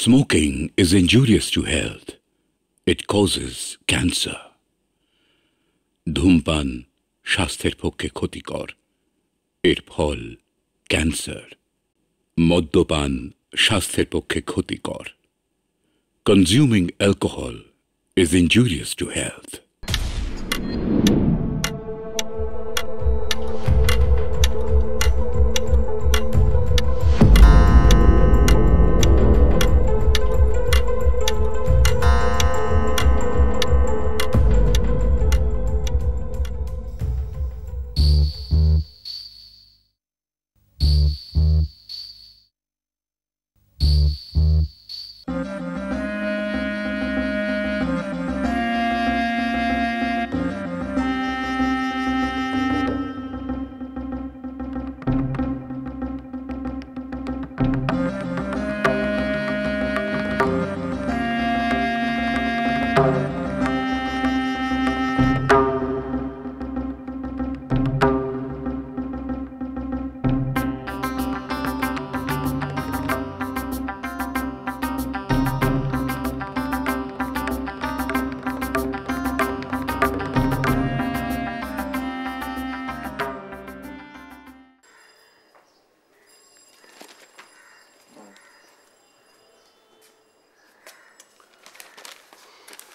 Smoking is injurious to health. It causes cancer. ধূমপান স্বাস্থ্যের পক্ষে ক্ষতিকর। এর ফল ক্যান্সার। মদ্যপান স্বাস্থ্যের পক্ষে ক্ষতিকর। Consuming alcohol is injurious to health.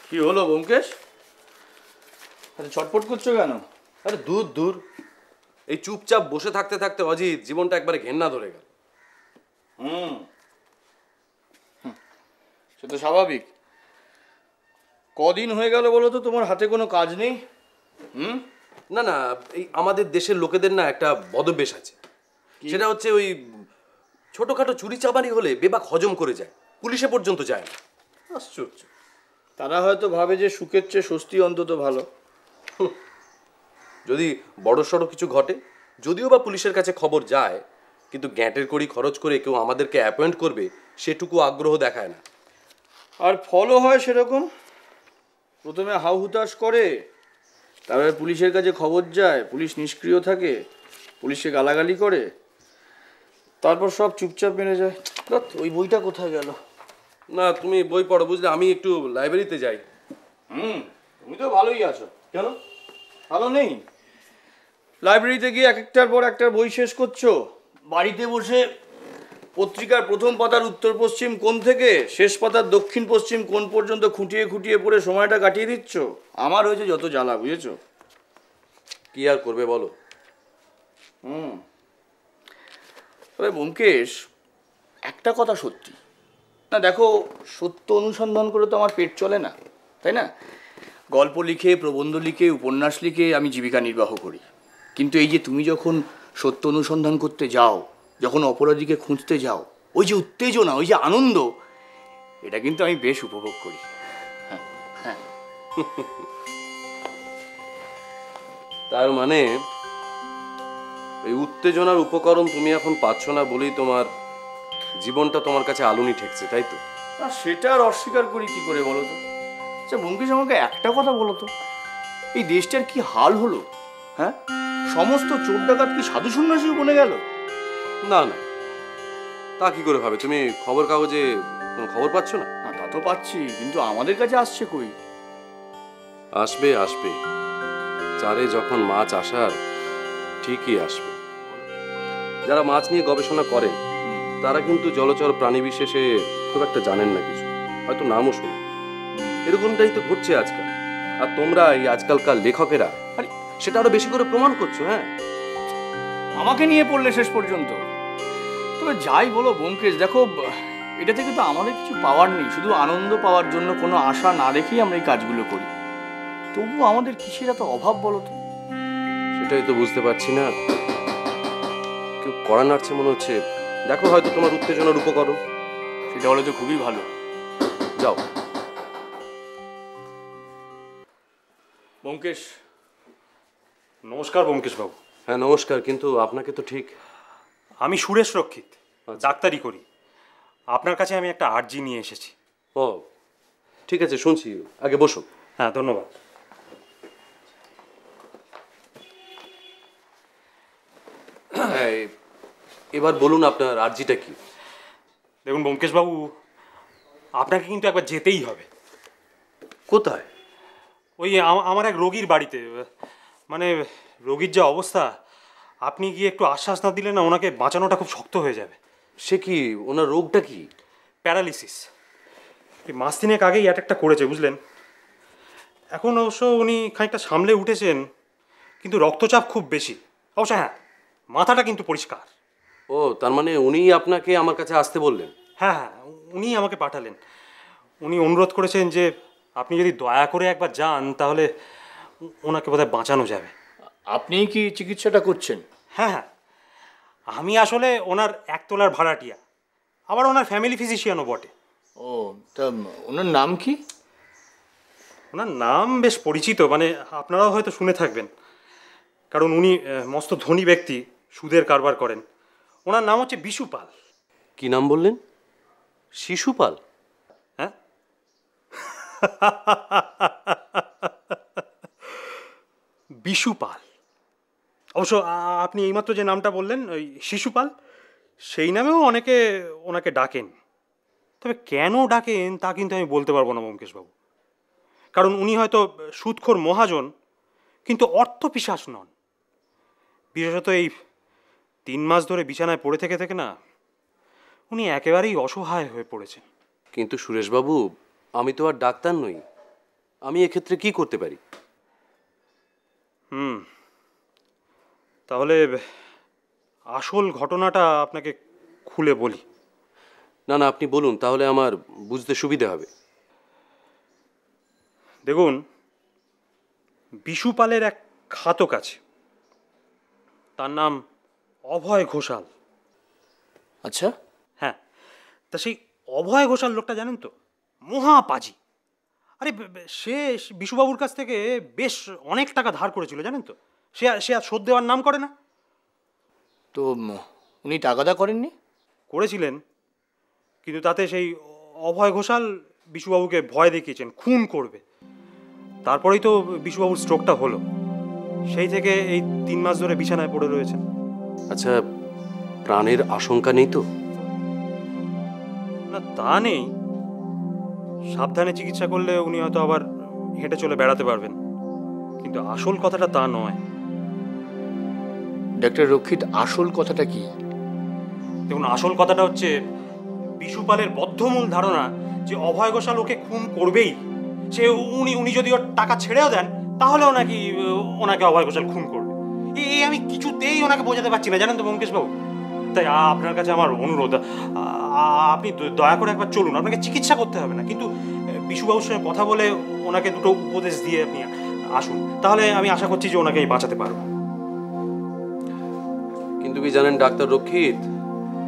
কি হলো ব্যোমকেশ? আরে ছটফট করছো কেন? আরে দূর দূর, এই চুপচাপ বসে থাকতে থাকতে অজিত জীবনটা একবারে ঘেন্না ধরে গেল। সে তো স্বাভাবিক। কদিন হয়ে গেল বলো তো তোমার হাতে কোনো কাজ নেই? না না, এই আমাদের দেশের লোকেদের না একটা বদভ্যাস আছে, সেটা হচ্ছে ওই ছোটখাটো চুরি চামারি হলে বেবাক হজম করে যায়, পুলিশে পর্যন্ত যায় না। আশ্চর্য। তারা হয়তো ভাবে যে সুখের চেয়ে স্বস্তি অন্তত ভালো। যদি বড় সড়ো কিছু ঘটে, যদিও বা পুলিশের কাছে খবর যায়, কিন্তু গ্যাঁটের কড়ি খরচ করে কেউ আমাদেরকে অ্যাপয়েন্ট করবে সেটুকু আগ্রহ দেখায় না। আর ফলও হয় সেরকম। প্রথমে হাউ হুতাশ করে, তারপরে পুলিশের কাছে খবর যায়, পুলিশ নিষ্ক্রিয় থাকে, পুলিশকে গালাগালি করে, তারপর সব চুপচাপ মেনে যায়। ওই বইটা কোথায় গেল? না, তুমি বই পড়ো বুঝলে, আমি একটু লাইব্রেরিতে যাই। তুমি তো ভালোই আছো। কেন ভালো নেই? লাইব্রেরিতে গিয়ে এক একটার পর একটা বই শেষ করছো, বাড়িতে বসে পত্রিকার প্রথম পাতার উত্তর পশ্চিম কোণ থেকে শেষ পাতার দক্ষিণ পশ্চিম কোণ পর্যন্ত খুঁটিয়ে খুঁটিয়ে পড়ে সময়টা কাটিয়ে দিচ্ছ। আমার হয়েছে যত জ্বালা, বুঝেছো? কি আর করবে বলো। তবে ব্যোমকেশ, একটা কথা সত্যি না, দেখো, সত্য অনুসন্ধান করে তো আমার পেট চলে না, তাই না? গল্প লিখে, প্রবন্ধ লিখে, উপন্যাস লিখে আমি জীবিকা নির্বাহ করি। কিন্তু এই যে তুমি যখন সত্য অনুসন্ধান করতে যাও, যখন অপরাধীকে খুঁজতে যাও, ওই যে উত্তেজনা, ওই যে আনন্দ, এটা কিন্তু আমি বেশ উপভোগ করি। হ্যাঁ। তার মানে এই উত্তেজনার উপকরণ তুমি এখন পাচ্ছ না বলেই তোমার জীবনটা তোমার কাছে আলুনি ঠেকছে, তাই তো? না, সেটা আর অস্বীকার করি কি করে বলো তো? আচ্ছা ব্যোমকেশ, আমাকে একটা কথা বলো তো, এই দেশটার কি হাল হলো? হ্যাঁ, সমস্ত চোর ডাকাত কি সাধু সন্ন্যাসী বনে গেল? না না, তা কি করে হবে? তুমি খবর কাগজে কোনো খবর পাচ্ছ না? না, তা তো পাচ্ছি, কিন্তু আমাদের কাছে আসছে কই? আসবে আসবে, চারে যখন মাছ আসার ঠিকই আসবে। যারা মাছ নিয়ে গবেষণা করেন তারা কিন্তু জলচর প্রাণী বিশেষে খুব একটা জানেন না কিছু, হয়তো নামও শুনে। এরকমটাই তো ঘটছে আজকাল। আর তোমরা এই আজকালকার লেখকেরা আরে সেটা আরো বেশি করে প্রমাণ করছো। হ্যাঁ, আমাকে নিয়ে পড়লে শেষ পর্যন্ত। তবে যাই বলো ব্যোমকেশ, দেখো, এটা থেকে তো আমাদের কিছু পাওয়ার নেই, শুধু আনন্দ পাওয়ার জন্য কোনো আশা না রেখেই আমরা এই কাজগুলো করি। তবু আমাদের কিসের এত অভাব বলো তো? সেটাই তো বুঝতে পারছি না। কেউ কড়া নাড়ছে মনে হচ্ছে। দেখো, হয়তো তোমার উত্তেজনার উপকরণ। সেটা হলে তো খুবই ভালো। যাও। ব্যোমকেশ, নমস্কার ব্যোমকেশ বাবু। হ্যাঁ নমস্কার, কিন্তু আপনাকে তো ঠিক। আমি সুরেশ রক্ষিত, ডাক্তারি করি। আপনার কাছে আমি একটা আর্জি নিয়ে এসেছি। ও ঠিক আছে, শুনছি, আগে বসো। হ্যাঁ, ধন্যবাদ। হ্যাঁ, এবার বলুন আপনার আর্জিটা কি? দেখুন ব্যোমকেশ বাবু, আপনাকে কিন্তু একবার যেতেই হবে। কোথায়? ওই আমার এক রোগীর বাড়িতে। মানে রোগীর যা অবস্থা, আপনি গিয়ে একটু আশ্বাস না দিলে না ওনাকে বাঁচানোটা খুব শক্ত হয়ে যাবে। সে কি, ওনার রোগটা কি? প্যারালিসিস। এই মাস তিনেক আগেই অ্যাটাকটা করেছে, বুঝলেন। এখন অবশ্য উনি খানিকটা সামলে উঠেছেন, কিন্তু রক্তচাপ খুব বেশি। অবশ্য হ্যাঁ, মাথাটা কিন্তু পরিষ্কার। ও, তার মানে উনি আপনাকে আমার কাছে আসতে বললেন? হ্যাঁ হ্যাঁ, উনিই আমাকে পাঠালেন। উনি অনুরোধ করেছেন যে আপনি যদি দয়া করে একবার যান তাহলে ওনাকে বোধহয় বাঁচানো যাবে। আপনি কি চিকিৎসাটা করছেন? হ্যাঁ হ্যাঁ, আমি আসলে ওনার একতলার ভাড়াটিয়া, আবার ওনার ফ্যামিলি ফিজিশিয়ানও বটে। ও, তা ওনার নাম কি? ওনার নাম বেশ পরিচিত, মানে আপনারাও হয়তো শুনে থাকবেন, কারণ উনি মস্ত ধনী ব্যক্তি, সুদের কারবার করেন। ওনার নাম হচ্ছে বিশু পাল। কি নাম বললেন? শিশুপাল? হ্যাঁ, বিশু পাল। অবশ্য আপনি এইমাত্র যে নামটা বললেন, ওই শিশুপাল, সেই নামেও অনেকে ওনাকে ডাকেন। তবে কেন ডাকেন তা কিন্তু আমি বলতে পারবো না ব্যোমকেশবাবু, কারণ উনি হয়তো সুদখোর মহাজন, কিন্তু অর্থপিশাচ নন। বিশেষত এই 3 মাস ধরে বিছানায় পড়ে থেকে থেকে না উনি একেবারেই অসহায় হয়ে পড়েছেন। কিন্তু সুরেশবাবু, আমি তো আর ডাক্তার নই, আমি এক্ষেত্রে কি করতে পারি? তাহলে আসল ঘটনাটা আপনাকে খুলে বলি। না না, আপনি বলুন, তাহলে আমার বুঝতে সুবিধা হবে। দেখুন, বিশু পালের এক ঘাতক আছে, তার নাম অভয় ঘোষাল। আচ্ছা, হ্যাঁ, তা সেই অভয় ঘোষাল লোকটা জানেন তো, মহাপাজি। আরে সে বিশুবাবুর কাছ থেকে বেশ অনেক টাকা ধার করেছিল, জানেন তো। সে আর শোধ দেওয়ার নাম করে না। তো উনি টাকাদা করেননি? করেছিলেন, কিন্তু তাতে সেই অভয় ঘোষাল বিশুবাবুকে ভয় দেখিয়েছেন খুন করবে। তারপরেই তো বিশুবাবুর স্ট্রোকটা হলো। সেই থেকে এই 3 মাস ধরে বিছানায় পড়ে রয়েছেন। আচ্ছা, প্রাণের আশঙ্কা নেই তো? না, তা নেই। সাবধানে চিকিৎসা করলে উনি হয়তো আবার হেঁটে চলে বেড়াতে পারবেন, কিন্তু আসল কথাটা তা নয়। ডাক্তার রক্ষিত, আসল কথাটা কি? দেখুন, আসল কথাটা হচ্ছে বিশুপালের বদ্ধমূল ধারণা যে অভয় ঘোষাল ওকে খুন করবেই। সে উনি যদি ওর টাকা ছেড়েও দেন তাহলেও নাকি ওনাকে অভয় ঘোষাল খুন করবে। এই আমি কিছুতেই ওনাকে বোঝাতে পারছি না, জানেন তো ব্যোমকেশবাবু। তাই আপনার কাছে আমার অনুরোধ, আপনি দয়া করে একবার চলুন। আপনাকে চিকিৎসা করতে হবে না, কিন্তু বিশুবাবুর সঙ্গে কথা বলে ওনাকে দুটো উপদেশ দিয়ে আপনি আসুন, তাহলে আমি আশা করছি যে ওনাকে বাঁচাতে পারবো। কিন্তু কি জানেন ডাক্তার রক্ষিত,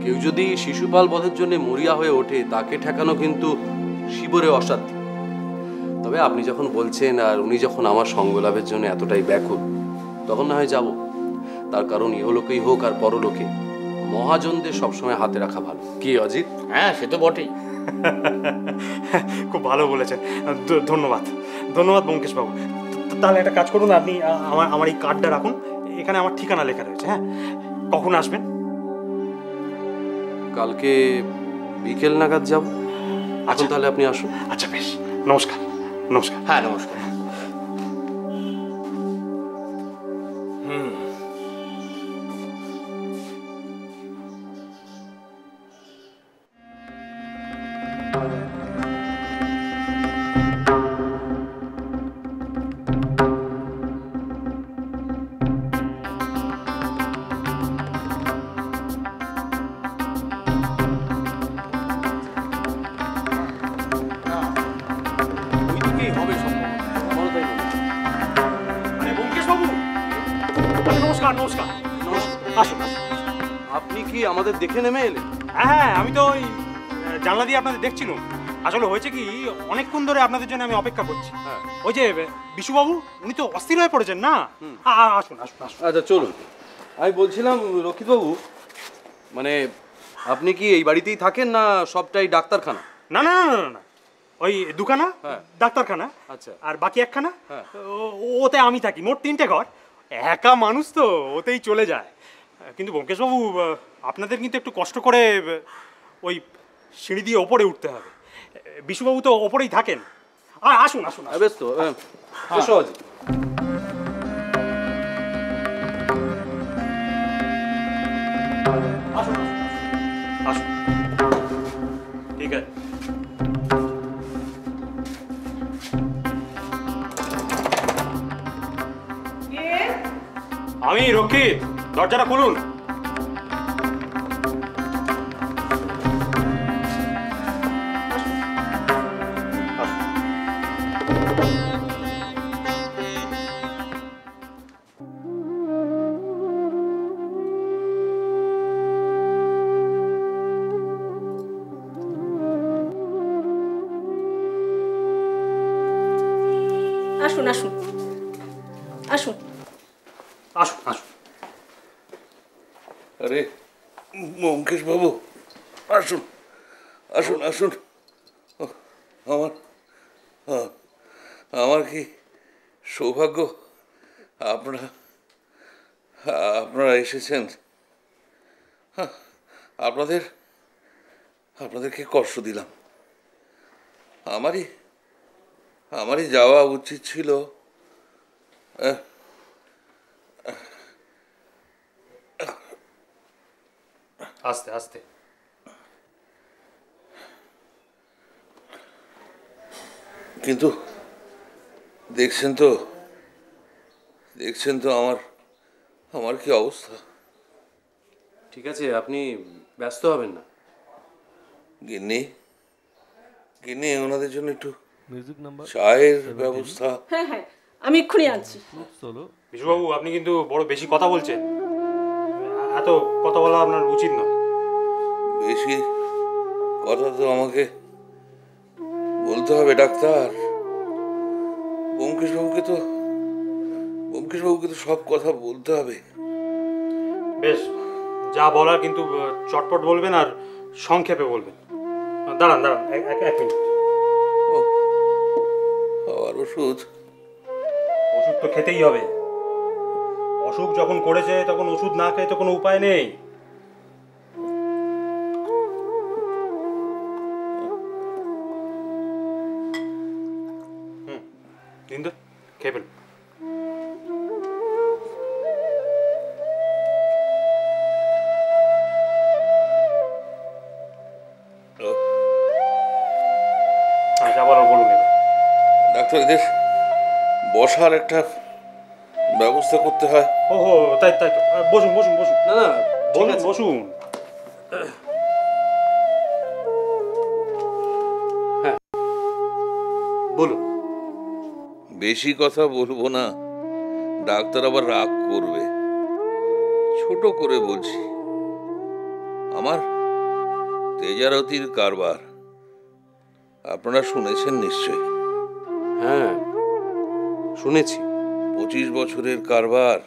কেউ যদি শিশুপাল বধের জন্য মরিয়া হয়ে ওঠে, তাকে ঠেকানো কিন্তু শিবরে অসাধ্য। তবে আপনি যখন বলছেন আর উনি যখন আমার সঙ্গ লাভের জন্য এতটাই ব্যাকুল, তখন না হয় যাব। তার কারণ ইহলোকেই হোক আর পরলোকে মহাজনদের সবসময় হাতে রাখা ভালো। কি অজিত? হ্যাঁ, সে তো বটেই। খুব ভালো বলেছেন, ধন্যবাদ ধন্যবাদ ব্যোমকেশবাবু। তাহলে একটা কাজ করুন, আপনি আমার এই কার্ডটা রাখুন, এখানে আমার ঠিকানা লেখা রয়েছে। হ্যাঁ, কখন আসবেন? কালকে বিকেল নাগাদ যাব। এখন তাহলে আপনি আসুন। আচ্ছা, বেশ, নমস্কার। নমস্কার। হ্যাঁ, নমস্কার। ওইদিকেই হবে সম্ভবত। আরে ব্যোমকেশবাবু, নমস্কার নমস্কার। আসুন আসুন। আপনি কি আমাদের দেখে নেমে এলেন? হ্যাঁ, আমি তো ওই জানলা দিয়ে আপনাদের দেখছিলাম। আসলে হয়েছে কি, অনেকক্ষণ ধরে আপনাদের জন্য আমি অপেক্ষা করছি। হ্যাঁ। ওই যে বিশুবাবু, উনি তো অস্থির হয়ে পড়েছেন না। আসুন আসুন আসুন। আচ্ছা চলুন। আমি বলছিলাম রক্ষিতবাবু, মানে আপনি কি এই বাড়িতেই থাকেন না সবটাই ডাক্তারখানা? না না না না না, ওই দুখানা হ্যাঁ। ডাক্তারখানা, আচ্ছা। আর বাকি একখানা হ্যাঁ। ওতে আমি থাকি। মোট 3টে ঘর, একা মানুষ তো ওতেই চলে যায়। কিন্তু ব্যোমকেশবাবু, আপনাদের কিন্তু একটু কষ্ট করে ওই সিঁড়ি দিয়ে ওপরে উঠতে হবে। বিশুবাবু তো ওপরেই থাকেন। আসুন আসুন আসুন। বেশ তো, এসো আজি। আসুন আসুন ঠিক আছে। আমি রক্ষিত, দরজাটা খুলুন। আসুন আসুন আসুন। আসুন আসুন। আরে ব্যোমকেশ বাবু, আসুন আসুন আসুন। আমার আমার কি সৌভাগ্য আপনারা এসেছেন। আপনাদেরকে কষ্ট দিলাম। আমারই যাওয়া উচিত ছিল। আস্তে আস্তে। কিন্তু দেখছেন তো আমার কি অবস্থা। ঠিক আছে, আপনি ব্যস্ত হবেন না। গিন্নি ওনাদের জন্য একটু চায়ের ব্যবস্থা। হ্যাঁ হ্যাঁ, আমি এক্ষুনি আনছি। বিশুবাবু, আপনি কিন্তু বড় বেশি কথা বলছেন। এত কথা বলা আপনার উচিত নয়। বেশি কথা তো আমাকে বলতে হবে ডাক্তার। ব্যোমকেশ বাবুকে তো সব কথা বলতে হবে। বেশ, যা বলার কিন্তু চটপট বলবেন আর সংক্ষেপে বলবেন। দাঁড়ান এক মিনিট। আর ওষুধ তো খেতেই হবে। অসুখ যখন করেছে তখন ওষুধ না খেয়ে তো কোনো উপায় নেই। দিন তো, খেয়ে ফেলুন। আচ্ছা, আবার বলুন এবার। ডাক্তার, এদের বসার একটা ব্যবস্থা করতে হয়। ওহো, তাই তো। বসুন। না না, বসুন। হ্যাঁ বলুন। বেশি কথা বলবো না, ডাক্তার আবার রাগ করবে। ছোট করে বলছি, আমার তেজারতির কারবার আপনারা শুনেছেন নিশ্চয়ই। হ্যাঁ শুনেছি। 25 বছরের কারবার,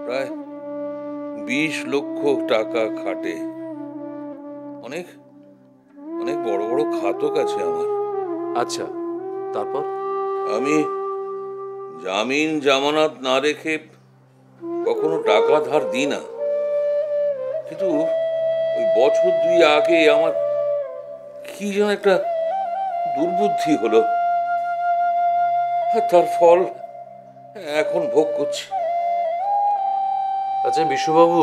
প্রায় 20 লক্ষ টাকা খাটে। অনেক অনেক বড় বড় খাতক আছে আমার। আচ্ছা, তারপর? আমি জামিন জামানত না রেখে কখনো টাকা ধার দিই না, কিন্তু ওই বছর 2 আগে আমার কি যেন একটা দুর্বুদ্ধি হলো, আর তার ফল এখন ভোগ করছি। আচ্ছা বিশুবাবু,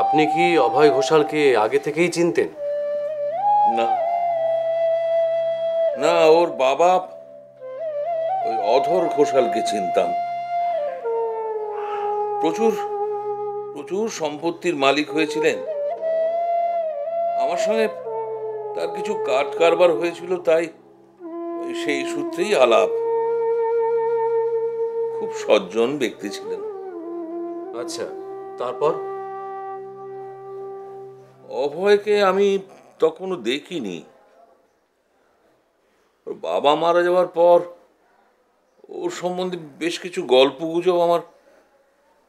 আপনি কি অভয় ঘোষালকে আগে থেকেই চিনতেন? না না, ওর বাবা ওই অধর ঘোষালকে চিনতাম। প্রচুর প্রচুর সম্পত্তির মালিক হয়েছিলেন। আমার সঙ্গে তার কিছু কাট কারবার হয়েছিল, তাই সেই সূত্রেই আলাপ। খুব সজ্জন ব্যক্তি ছিলেন। আচ্ছা, তারপর? অভয়কে আমি তখনও দেখিনি। ওর বাবা মারা যাওয়ার পর ওর সম্বন্ধে বেশ কিছু গল্প গুজব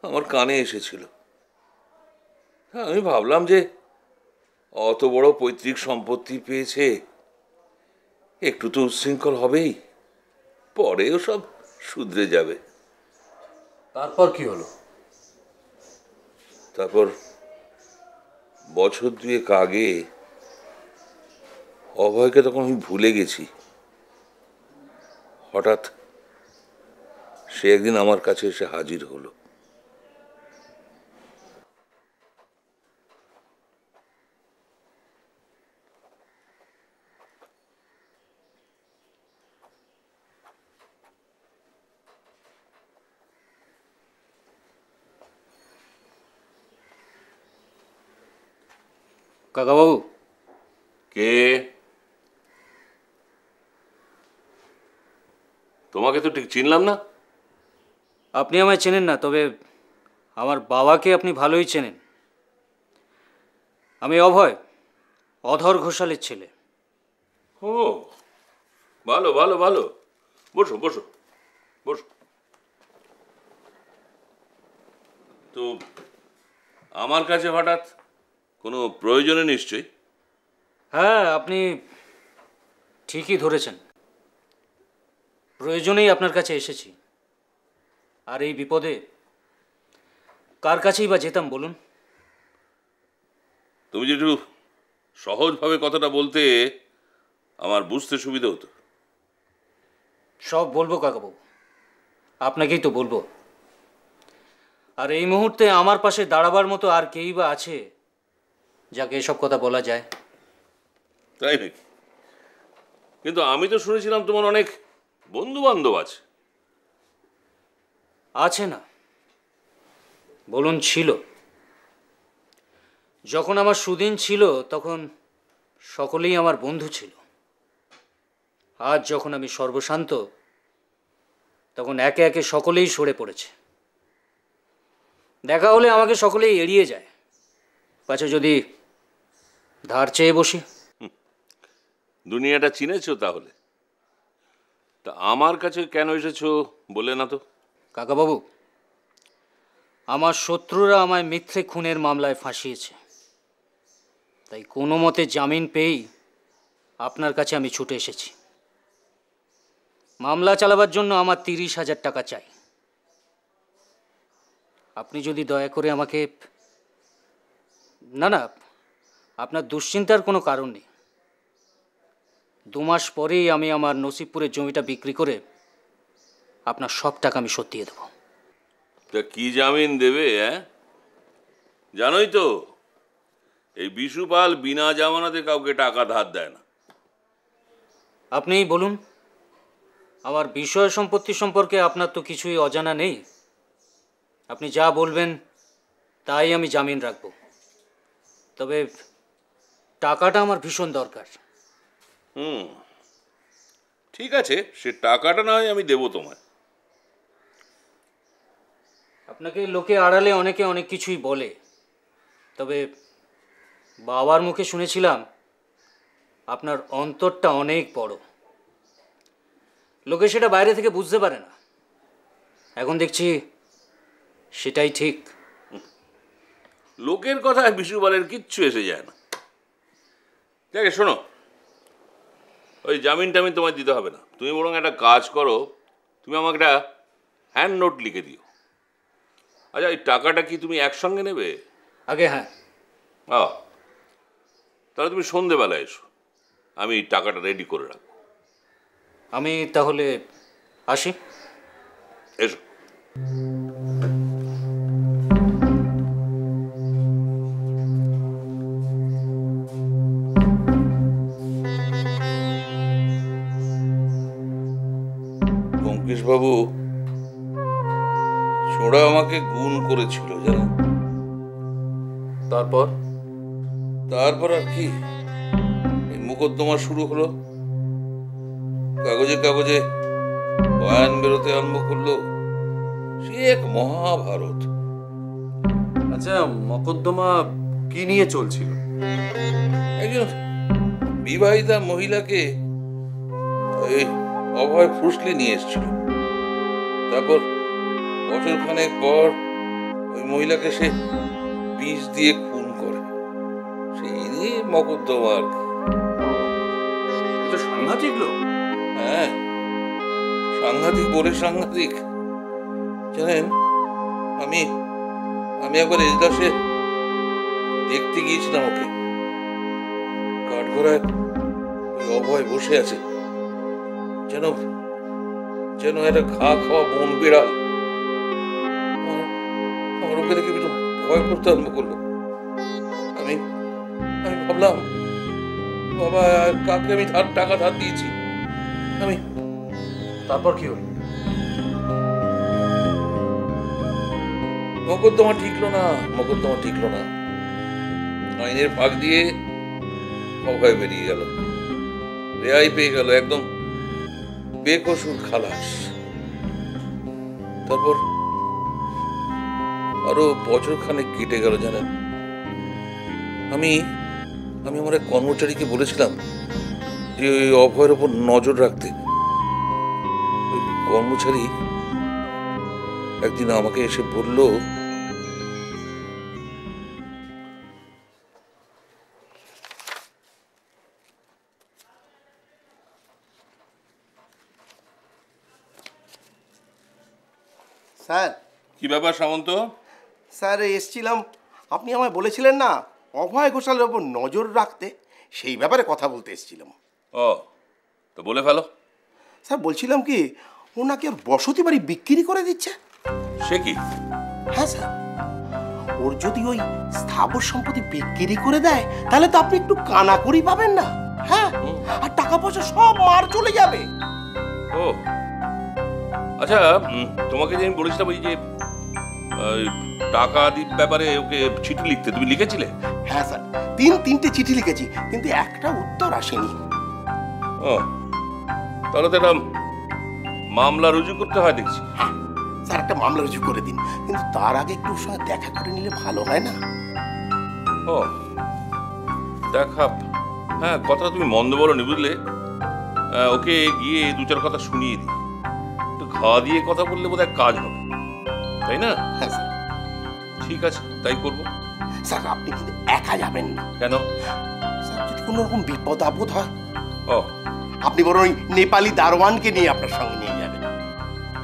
আমার কানে এসেছিল। আমি ভাবলাম যে অত বড় পৈতৃক সম্পত্তি পেয়েছে, একটু তো উচ্ছৃঙ্খল হবেই, পরেও সব শুধরে যাবে। তারপর কি হলো? তারপর বছর 2 আগে অভয়কে তখন আমি ভুলে গেছি। হঠাৎ সে একদিন আমার কাছে এসে হাজির হলো। কাকাবাবু, কে? তোমাকে তো ঠিক চিনলাম না। আপনি আমায় চেনেন না, তবে আমার বাবাকে আপনি ভালোই চেনেন। আমি অভয়, অধর ঘোষালের ছেলে। ও, ভালো ভালো ভালো, বসো বসো বসো। তো আমার কাছে হঠাৎ কোনো প্রয়োজনে নিশ্চয়ই? হ্যাঁ, আপনি ঠিকই ধরেছেন, প্রয়োজনেই আপনার কাছে এসেছি। আর এই বিপদে কার কাছেই বা যেতাম বলুন? তুমি যে একটু সহজভাবে কথাটা বলতে আমার বুঝতে সুবিধা হতো। সব বলবো কাকাবাবু, আপনাকেই তো বলবো। আর এই মুহূর্তে আমার পাশে দাঁড়াবার মতো আর কেই বা আছে যাকে এসব কথা বলা যায়? তাই নাকি? কিন্তু আমি তো শুনেছিলাম তোমার অনেক বন্ধু বান্ধব আছে। আছে না, বলুন ছিল। যখন আমার সুদিন ছিল তখন সকলেই আমার বন্ধু ছিল। আজ যখন আমি সর্বশান্ত, তখন একে একে সকলেই সরে পড়েছে। দেখা হলে আমাকে সকলেই এড়িয়ে যায়, পাছে যদি ধার চেয়ে বসি। দুনিয়াটা চিনেছো তাহলে? তা আমার কাছে কেন এসেছো বলে না তো? কাকাবাবু, আমার শত্রুরা আমায় মিথ্যে খুনের মামলায় ফাঁসিয়েছে, তাই কোনো মতে জামিন পেয়েই আপনার কাছে আমি ছুটে এসেছি। মামলা চালাবার জন্য আমার 30,000 টাকা চাই। আপনি যদি দয়া করে আমাকে... না না, আপনার দুশ্চিন্তার কোনো কারণ নেই। 2 মাস পরেই আমি আমার নসিবপুরের জমিটা বিক্রি করে আপনার সব টাকা আমি শোধ দিয়ে দেবো। তা কি জামিন দেবে? জানোই তো এই বিশুপাল বিনা জামানতে কাউকে টাকা ধার দেয় না। আপনিই বলুন, আমার বিষয় সম্পত্তি সম্পর্কে আপনার তো কিছুই অজানা নেই। আপনি যা বলবেন তাই আমি জামিন রাখব। তবে টাকাটা আমার ভীষণ দরকার। ঠিক আছে, সে টাকাটা না হয় আমি দেবো তোমায়। আপনাকে লোকে আড়ালে অনেকে অনেক কিছুই বলে, তবে বাবার মুখে শুনেছিলাম আপনার অন্তরটা অনেক বড়। লোকে সেটা বাইরে থেকে বুঝতে পারে না, এখন দেখছি সেটাই ঠিক। লোকের কথায় বিশুপালের কিচ্ছু এসে যায় না। ঠিক আছে, শোনো, ওই জামিন টামিন তোমায় দিতে হবে না। তুমি বরং একটা কাজ করো, তুমি আমাকে একটা হ্যান্ড নোট লিখে দিও। আচ্ছা, এই টাকাটা কি তুমি একসঙ্গে নেবে? আগে হ্যাঁ। তাহলে তুমি সন্ধেবেলা এসো, আমি টাকাটা রেডি করে রাখবো। আমি তাহলে আসি। এসো। বাবু ছোড়া আমাকে গুণ করেছিল জানেন। তারপর তারপর আর কি, এই মোকদ্দমা শুরু হলো। কাগজে কাগজে বয়ান বেরোতে আরম্ভ করলো। সে এক মহাভারত। আচ্ছা, মকদ্দমা কি নিয়ে চলছিল? একজন বিবাহিতা মহিলাকে এই অভয় ফুসলি নিয়ে এসেছিল। তারপর বছরখানেক পর ওই মহিলাকে সে বিষ দিয়ে খুন করে। সেই নিয়ে মকদ্দমা আর কি। সাংঘাতিক লোক। হ্যাঁ, সাংঘাতিক বলে সাংঘাতিক। জানেন, আমি একবার অভয় বসে আছে, যেন যেন একটা ঘা খাওয়া বন বিড়াল। আমার ওকে দেখে একটু ভয় করতে আরম্ভ করলো। আমি আমি ভাবলাম, বাবা কাকে আমি টাকা ধার দিয়েছি। আমি তারপর কি হলো? মোকদ্দমা ঠিকলো না। আইনের ফাঁক দিয়ে অভয় বেরিয়ে গেল, রেহাই পেয়ে গেল, একদম বেকসুর খালাস। তারপর আরো বছর খানেক কেটে গেল জানেন। আমি আমার এক কর্মচারীকে বলেছিলাম যে ওই অভয়ের ওপর নজর রাখতে। ওই কর্মচারী একদিন আমাকে এসে বলল, স্যার। কি ব্যাপার সামন্ত? স্যার এসছিলাম, আপনি আমায় বলেছিলেন না অভয় ঘোষালের ওপর নজর রাখতে, সেই ব্যাপারে কথা বলতে এসছিলাম। ও তো বলে ফেলো। স্যার বলছিলাম কি, ও নাকি ওর বসতি বাড়ি বিক্রি করে দিচ্ছে। সে কি? হ্যাঁ স্যার, ওর যদি ওই স্থাবর সম্পত্তি বিক্রি করে দেয় তাহলে তো আপনি একটু কানাকড়ি পাবেন না। হ্যাঁ, আর টাকা পয়সা সব মার চলে যাবে। ও আচ্ছা, তোমাকে যে আমি বলেছিলাম ওই যে টাকা দির ব্যাপারে ওকে চিঠি লিখতে, তুমি লিখেছিলে? হ্যাঁ স্যার, তিনটে চিঠি লিখেছি, কিন্তু একটা উত্তর আসেনি। ও তাহলে তো একটা মামলা রুজু করতে হয় দেখছি। হ্যাঁ স্যার, একটা মামলা রুজু করে দিন, কিন্তু তার আগে একটু ওর সঙ্গে দেখা করে নিলে ভালো হয় না? ও দেখা, হ্যাঁ কথাটা তুমি মন্দ বলোনি বুঝলে। ওকে গিয়ে দু চার কথা শুনিয়ে দিই, একটু খাওয়া দিয়ে কথা বললে বোধহয় কাজ হবে, তাই না? হ্যাঁ স্যার। ঠিক আছে, তাই করবো। স্যার আপনি কিন্তু একা যাবেন না। কেন? স্যার যদি কোনো রকম বিপদ আপদ হয়, ও আপনি বরং ওই নেপালি দারোয়ানকে নিয়ে আপনার সঙ্গে নিয়ে যাবেন।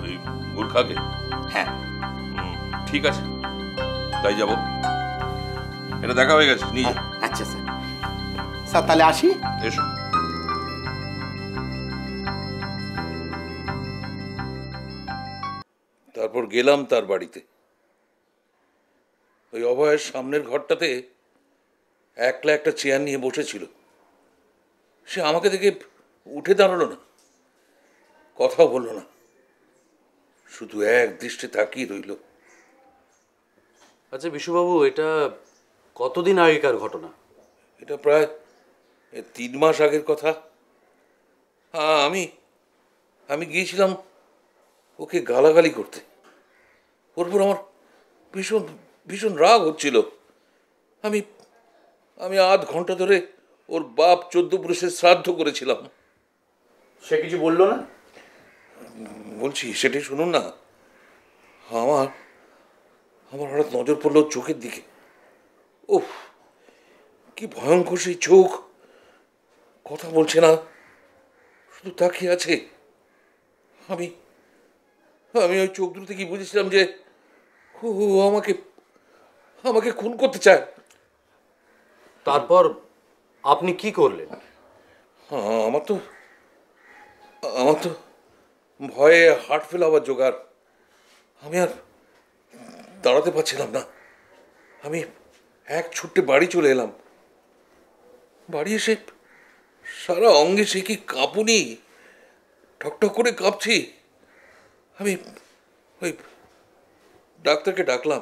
ওই মূর্খাকে? হ্যাঁ ঠিক আছে, তাই যাব। এটা দেখা হয়ে গেছে, নিয়ে যাও। আচ্ছা স্যার। স্যার তাহলে আসি। এসো। তারপর গেলাম তার বাড়িতে। ওই অভয়ের সামনের ঘরটাতে একলা একটা চেয়ার নিয়ে বসেছিল। সে আমাকে দেখে উঠে দাঁড়ালো না, কথাও বললো না, শুধু এক দৃষ্টে তাকিয়ে রইল। আচ্ছা বিশুবাবু, এটা কতদিন আগেকার ঘটনা? এটা প্রায় 3 মাস আগের কথা। হ্যাঁ, আমি গিয়েছিলাম ওকে গালাগালি করতে। ওর উপর আমার ভীষণ ভীষণ রাগ হচ্ছিল। আমি আধ ঘন্টা ধরে ওর বাপ 14 পুরুষের শ্রাদ্ধ করেছিলাম। সে কিছু বললো না? বলছি, সেটাই শুনুন না। আমার হঠাৎ নজর পড়লো চোখের দিকে। উফ, কি ভয়ঙ্কর সেই চোখ! কথা বলছে না, শুধু তাকিয়ে আছে। আমি ওই চোখ দুটো কি বুঝেছিলাম যে ও আমাকে খুন করতে চায়। তারপর আপনি কি করলেন? আমার তো ভয়ে হার্ট ফেল হওয়ার জোগাড়। আমি আর দাঁড়াতে পারছিলাম না। আমি এক ছুটে বাড়ি চলে এলাম। বাড়ি এসে সারা অঙ্গে সে কি কাঁপুনি, ঠকঠক করে কাঁপছি। আমি ওই ডাক্তারকে ডাকলাম,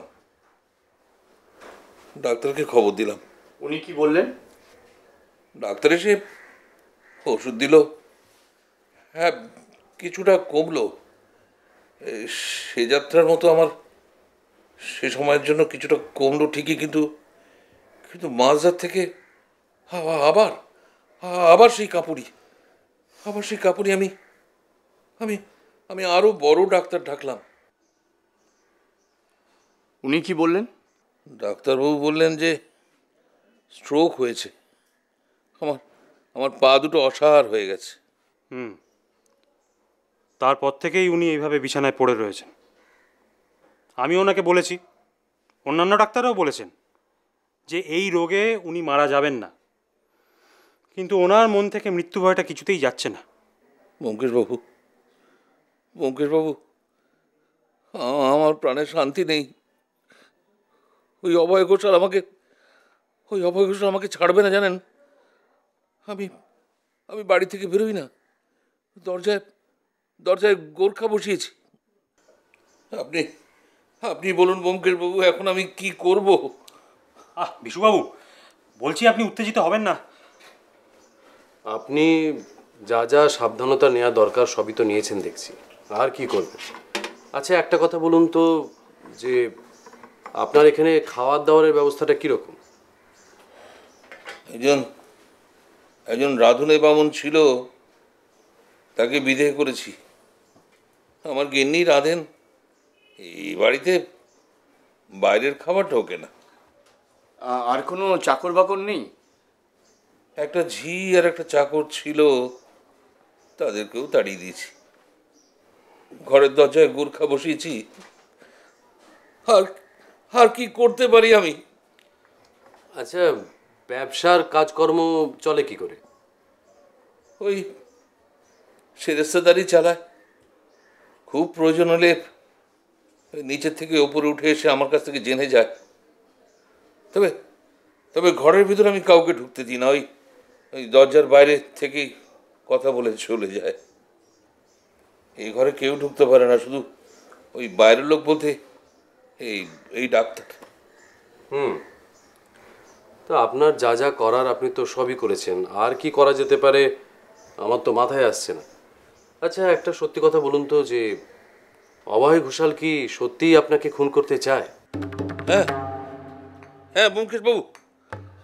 ডাক্তারকে খবর দিলাম। উনি কি বললেন? ডাক্তার এসে ওষুধ দিল। হ্যাঁ, কিছুটা কমলো। সে যাত্রার মতো আমার সে সময়ের জন্য কিছুটা কমলো ঠিকই, কিন্তু মাঝরাত থেকে আবার সেই কাঁপুনি। আমি আরো বড় ডাক্তার ডাকলাম। উনি কি বললেন? ডাক্তারবাবু বললেন যে স্ট্রোক হয়েছে। আমার পা দুটো অসাড় হয়ে গেছে। তারপর থেকেই উনি এইভাবে বিছানায় পড়ে রয়েছেন। আমি ওনাকে বলেছি, অন্যান্য ডাক্তাররাও বলেছেন যে এই রোগে উনি মারা যাবেন না, কিন্তু ওনার মন থেকে মৃত্যু ভয়টা কিছুতেই যাচ্ছে না। ব্যোমকেশবাবু, ব্যোমকেশবাবু, আমার প্রাণে শান্তি নেই। ওই অভয় ঘোষাল আমাকে ছাড়বে না, জানেন? আমি আমি বাড়ি থেকে বেরোই না, দরজায় দরজায় গোরখা বসিয়েছি। আপনি আপনি বলুন ব্যোমকেশবাবু, এখন আমি কি করব? বিশুবাবু, বলছি আপনি উত্তেজিত হবেন না। আপনি যা যা সাবধানতা নেওয়া দরকার সবই তো নিয়েছেন দেখছি, আর কি করবেন? আচ্ছা, একটা কথা বলুন তো, যে আপনার এখানে খাওয়ার দাওয়ারের ব্যবস্থাটা কীরকম? একজন রাঁধুনে বামুন ছিল, তাকে বিদেহ করেছি। আমার গিন্নি রাঁধেন, এই বাড়িতে বাইরের খাবার ঢোকে না। আর কোনো চাকর বাকর নেই? একটা ঝি আর একটা চাকর ছিল, তাদেরকেও তাড়িয়ে দিয়েছি। ঘরের দরজায় গোরখা বসিয়েছি। আর আর কি করতে পারি আমি? আচ্ছা, ব্যবসার কাজকর্ম চলে কি করে? ওই সেরেস্তাদারি চালায়। খুব প্রয়োজন হলে নিচের থেকে ওপরে উঠে এসে আমার কাছ থেকে জেনে যায়। তবে তবে ঘরের ভিতরে আমি কাউকে ঢুকতে দিই না। ওই দরজার বাইরে থেকেই কথা বলে চলে যায়। এই ঘরে কেউ ঢুকতে পারে না, শুধু ওই বাইরের লোক বলতে এই ডাক্তার। তো আপনার যা যা করার আপনি তো সবই করেছেন, আর কি করা যেতে পারে আমার তো মাথায় আসছে না। আচ্ছা, একটা সত্যি কথা বলুন তো, যে অভয় ঘোষাল কি সত্যিই আপনাকে খুন করতে চায়? হ্যাঁ হ্যাঁ ব্যোমকেশবাবু,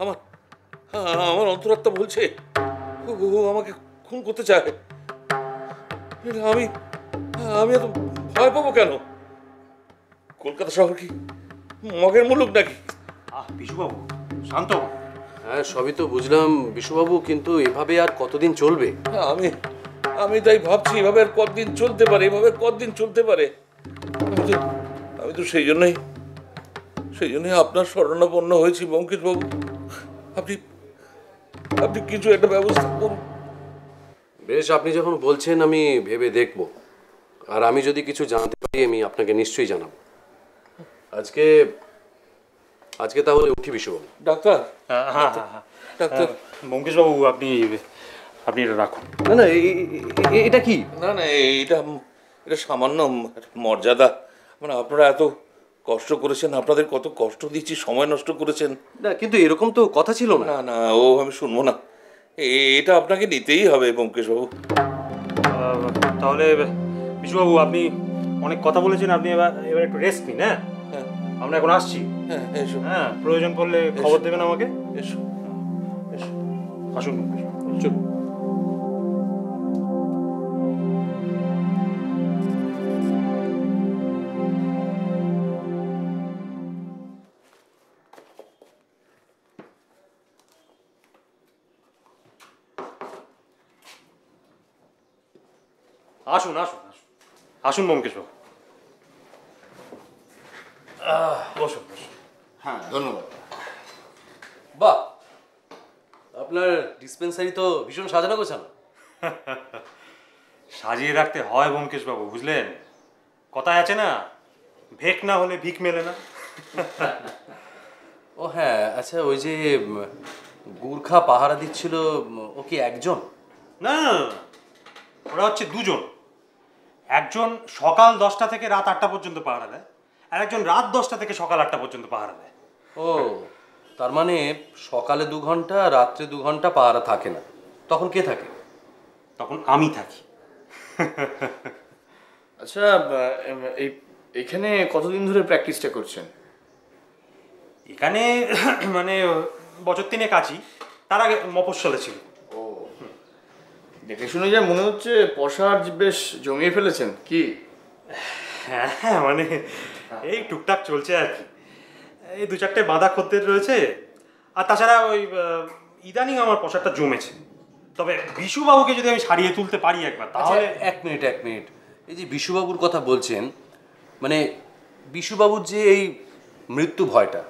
আমার আমার অন্তরাত্মা বলছে ও আমাকে খুন করতে চায়। আমি আমি এত ভয় পাবো কেন? কলকাতা শহর কি মগের মুলুক নাকি? বিশুবাবু, শান্ত। হ্যাঁ, সবই তো বুঝলাম বিশুবাবু, কিন্তু এভাবে আর কতদিন চলবে? আমি আমি তাই ভাবছি, এভাবে আর কতদিন চলতে পারে, এভাবে কতদিন চলতে পারে। আমি তো সেই জন্যই আপনার শরণাপন্ন হয়েছি ব্যোমকেশবাবু। আপনি আপনি কিছু একটা ব্যবস্থা করুন। বেশ, আপনি যখন বলছেন আমি ভেবে দেখব, আর আমি যদি কিছু জানতে পারি আমি আপনাকে নিশ্চয়ই জানাবো। আজকে তাহলে উঠি বিশুবাবু। ডাক্তার, হ্যাঁ, ডাক্তার। ব্যোমকেশবাবু, আপনি এটা রাখুন। না না, এটা কি? না না, এটা সামান্য মর্যাদা। মানে আপনারা এত কষ্ট করেছেন, আপনাদের কত কষ্ট দিচ্ছি, সময় নষ্ট করেছেন। না, কিন্তু এরকম তো কথা ছিল না। না না, আমি শুনবো না। এটা আপনাকে নিতেই হবে ব্যোমকেশবাবু। তাহলে বিশুবাবু, আপনি অনেক কথা বলেছেন, আপনি এবার একটু রেস্ট নিন। হ্যাঁ, আমরা এখন আসছি। হ্যাঁ, এসো। হ্যাঁ, প্রয়োজন পড়লে খবর দেবেন আমাকে। এসো এসো, আসুন। চলুন। আসুন আসুন আসুন আসুন ব্যোমকেশবাবু, বসুন বসুন। হ্যাঁ, ধন্যবাদ। বাহ, আপনার ডিসপেন্সারি তো ভীষণ সাজানো গোছানো। সাজিয়ে রাখতে হয় ব্যোমকেশবাবু, বুঝলেন? কথায় আছে না, ভেক না হলে ভিক মেলে না। ও হ্যাঁ, আচ্ছা, ওই যে গুর্খা পাহারা দিচ্ছিল, ও কি একজন? না, ওরা হচ্ছে দুজন। একজন সকাল 10টা থেকে রাত 8টা পর্যন্ত পাহারা দেয়, আর একজন রাত 10টা থেকে সকাল 8টা পর্যন্ত পাহারা দেয়। ও, তার মানে সকালে 2 ঘন্টা, রাত্রে 2 ঘন্টা পাহারা থাকে না। তখন কে থাকে? তখন আমি থাকি। আচ্ছা, এখানে কতদিন ধরে প্র্যাকটিসটা করছেন? এখানে মানে বছর 3 আছি, তার আগে মফস্বলে ছিল। ও, দেখে শুনে যা মনে হচ্ছে পসার বেশ জমিয়ে ফেলেছেন কি? হ্যাঁ হ্যাঁ, মানে এই টুকটাক চলছে আর কি। এই 2-4টে বাঁধা খদ্দের রয়েছে, আর তাছাড়া ওই ইদানিং আমার পসারটা জমেছে। তবে বিশুবাবুকে যদি আমি সারিয়ে তুলতে পারি একবার, তাহলে। এক মিনিট। এই যে বিশুবাবুর কথা বলছেন, মানে বিশুবাবুর যে এই মৃত্যু ভয়টা,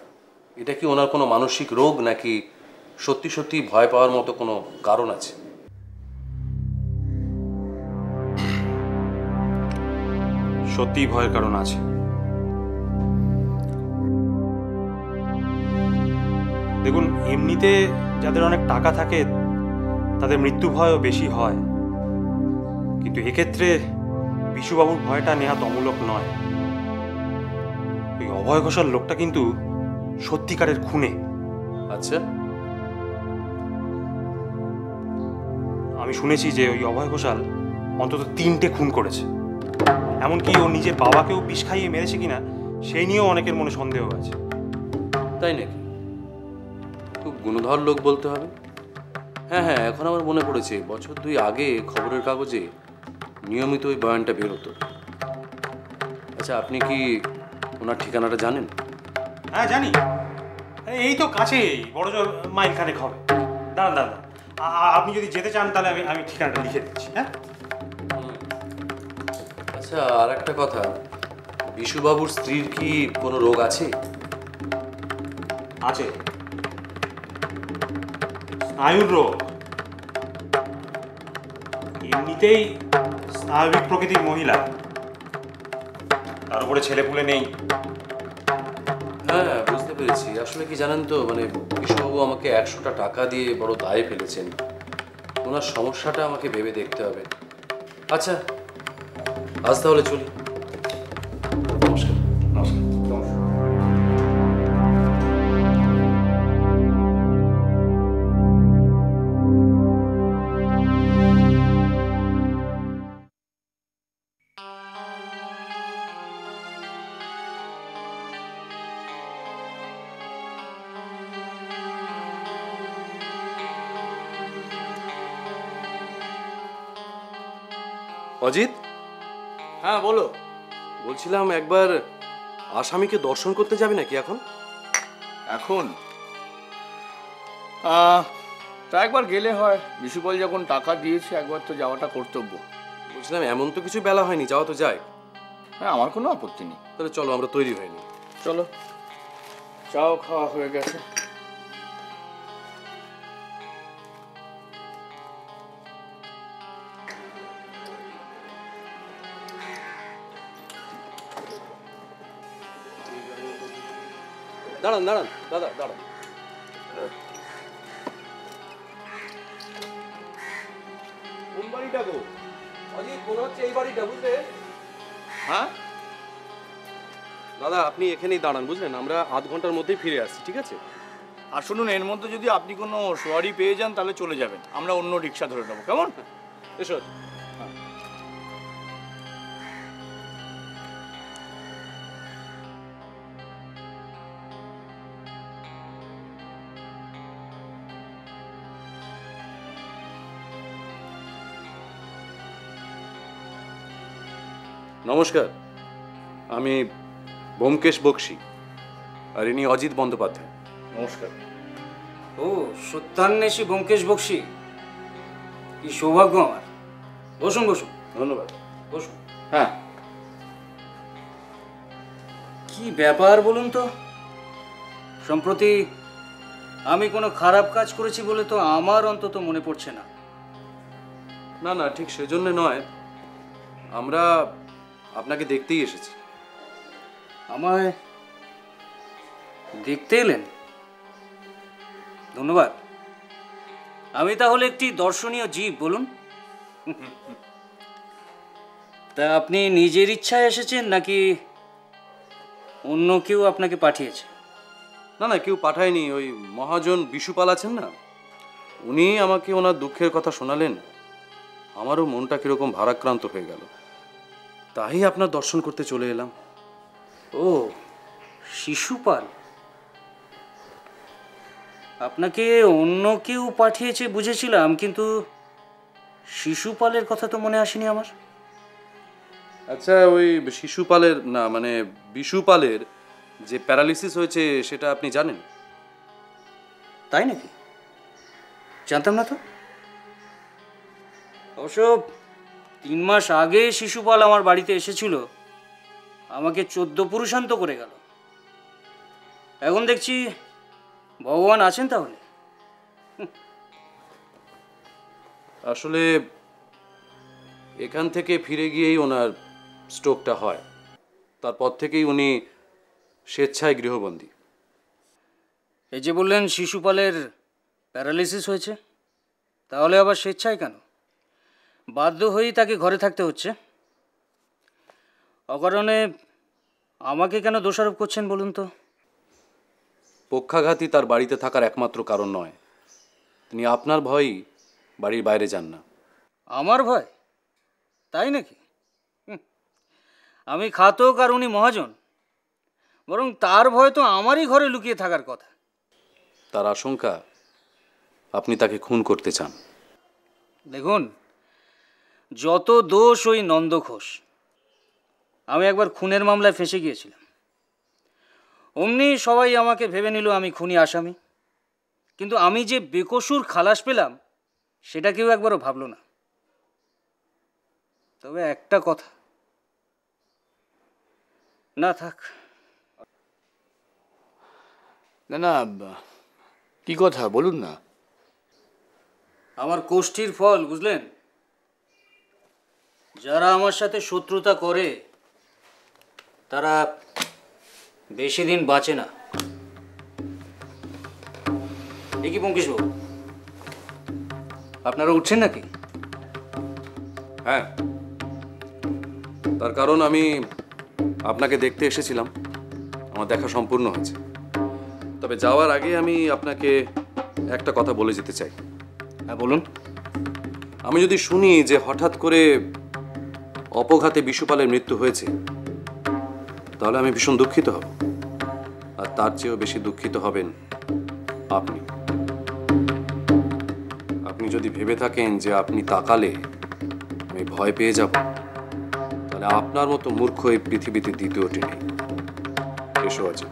এটা কি ওনার কোনো মানসিক রোগ নাকি সত্যি সত্যি ভয় পাওয়ার মতো কোনো কারণ আছে? সত্যি ভয়ের কারণ আছে। দেখুন, এমনিতে যাদের অনেক টাকা থাকে তাদের মৃত্যু ভয়ও বেশি হয়, কিন্তু এক্ষেত্রে বিশুবাবুর ভয়টা নেহাত অমূলক নয়। ওই অভয় ঘোষাল লোকটা কিন্তু সত্যিকারের খুনে। আচ্ছা, আমি শুনেছি যে ওই অভয় ঘোষাল অন্তত 3টে খুন করেছে, এমনকি ও নিজের বাবাকেও বিষ খাইয়ে মেরেছে কিনা সেই নিয়েও অনেকের মনে সন্দেহ আছে। তাই নাকি? খুব গুণধর লোক বলতে হবে। হ্যাঁ হ্যাঁ, এখন আমার মনে পড়েছে, বছর 2 আগে খবরের কাগজে নিয়মিত ওই বয়ানটা বেরোতো। আচ্ছা, আপনি কি ওনার ঠিকানাটা জানেন? হ্যাঁ জানি, এই তো কাছেই, বড় জোর মাইল খানেক হবে। দাঁড়ান দাঁড়ান, আপনি যদি যেতে চান তাহলে আমি ঠিকানাটা লিখে দিচ্ছি। হ্যাঁ আচ্ছা, আর একটা কথা, বিশুবাবুর স্ত্রীর কি কোনো রোগ আছে? আছে, স্নায়ুর রোগ। এমনিতেই স্নায়বিক প্রকৃতির মহিলা, তার উপরে ছেলেপুলে নেই। হ্যাঁ, বুঝতে পেরেছি। আসলে কি জানেন তো, মানে বিশুবাবু আমাকে 100টা টাকা দিয়ে বড় দায়ে ফেলেছেন। ওনার সমস্যাটা আমাকে ভেবে দেখতে হবে। আচ্ছা, আজ তাহলে চলি। নমস্কার। নমস্কার। অজিত, হ্যাঁ বলো। বলছিলাম একবার আসামিকে দর্শন করতে যাবে নাকি এখন? এখন তা একবার গেলে হয়, বিশুপাল যখন টাকা দিয়েছে একবার তো যাওয়াটা কর্তব্য। বলছিলাম এমন তো কিছু বেলা হয়নি, যাওয়া তো যায়। হ্যাঁ, আমার কোনো আপত্তি নেই। তাহলে চলো, আমরা তৈরি হয়নি। চলো, চাও খাওয়া হয়ে গেছে। দাঁড়ান দাঁড়ান দাদা, দাঁড়ান। কোন বাড়িটা গো? অজিত, মনে হচ্ছে এই বাড়িটা, বুঝলে? হ্যাঁ দাদা, আপনি এখানেই দাঁড়ান, বুঝলেন? আমরা আধ ঘন্টার মধ্যেই ফিরে আসছি, ঠিক আছে? আর শুনুন, এর মধ্যে যদি আপনি কোনো সোয়ারি পেয়ে যান তাহলে চলে যাবেন, আমরা অন্য রিক্সা ধরে নেবো, কেমন? এসো। নমস্কার, আমি ব্যোমকেশ বক্সী, আর ইনি অজিত বন্দ্যোপাধ্যায়। নমস্কার। ও, সত্যান্বেষী ব্যোমকেশ বক্সী, কি সৌভাগ্য আমার। বসুন বসুন। ধন্যবাদ। বসুন। হ্যাঁ, কি ব্যাপার বলুন তো? সম্প্রতি আমি কোনো খারাপ কাজ করেছি বলে তো আমার অন্তত মনে পড়ছে না। না না, ঠিক সেজন্য নয়, আমরা আপনাকে দেখতেই এসেছি। আমায় দেখতে এলেন? ধন্যবাদ। আমি তাহলে একটি দর্শনীয় জীব, বলুন। তা আপনি নিজের ইচ্ছায় এসেছেন নাকি অন্য কেউ আপনাকে পাঠিয়েছে? না না, কেউ পাঠায়নি। ওই মহাজন বিশুপাল আছেন না, উনি আমাকে ওনার দুঃখের কথা শোনালেন। আমারও মনটা কিরকম ভারাক্রান্ত হয়ে গেল, তাই আপনার দর্শন করতে চলে এলাম। ও, শিশুপাল। আপনাকে অন্য কেউ পাঠিয়েছে বুঝেছিলাম, কিন্তু শিশুপালের কথা তো মনে আসেনি আমার। আচ্ছা, ওই শিশুপালের না, মানে বিশুপালের যে প্যারালিসিস হয়েছে সেটা আপনি জানেন? তাই নাকি? জানতাম না তো। অবশ্য 3 মাস আগে শিশুপাল আমার বাড়িতে এসেছিল, আমাকে 14 পুরুষান্ত করে গেল। এখন দেখছি ভগবান আছেন তাহলে। আসলে এখান থেকে ফিরে গিয়েই ওনার স্ট্রোকটা হয়। তারপর থেকেই উনি স্বেচ্ছায় গৃহবন্দী। এই যে বললেন শিশুপালের প্যারালিসিস হয়েছে, তাহলে আবার স্বেচ্ছায় কেন? বাধ্য হয়েই তাকে ঘরে থাকতে হচ্ছে। অকারণে আমাকে কেন দোষারোপ করছেন বলুন তো? পক্ষাঘাতই তার বাড়িতে থাকার একমাত্র কারণ নয়। তিনি আপনার ভয়ই বাড়ির বাইরে যান না। আমার ভয়? তাই নাকি? আমি খাতক আর উনি মহাজন, বরং তার ভয় তো আমারই ঘরে লুকিয়ে থাকার কথা। তার আশঙ্কা আপনি তাকে খুন করতে চান। দেখুন, যত দোষ ওই নন্দঘোষ। আমি একবার খুনের মামলায় ফেঁসে গিয়েছিলাম। অমনি সবাই আমাকে ভেবে নিল আমি খুনি আসামি, কিন্তু আমি যে বেকসুর খালাস পেলাম সেটা কেউ একবারও ভাবল না। তবে একটা কথা, না থাক। না না, কি কথা বলুন না। আমার কোষ্ঠীর ফল বুঝলেন? যারা আমার সাথে শত্রুতা করে তারা বেশি দিন বাঁচে না। এ কি পঙ্কিশবাবু, আপনারা উঠছেন নাকি? হ্যাঁ, তার কারণ আমি আপনাকে দেখতে এসেছিলাম। আমার দেখা সম্পূর্ণ হয়েছে। তবে যাওয়ার আগে আমি আপনাকে একটা কথা বলে যেতে চাই। হ্যাঁ বলুন। আমি যদি শুনি যে হঠাৎ করে অপঘাতে বিশুপালের মৃত্যু হয়েছে, তাহলে আমি ভীষণ দুঃখিত হব। আর তার চেয়েও বেশি দুঃখিত হবেন আপনি। আপনি যদি ভেবে থাকেন যে আপনি তাকালে আমি ভয় পেয়ে যাব, তাহলে আপনার মতো মূর্খ এই পৃথিবীতে দ্বিতীয়টি নেই। এসো আছে।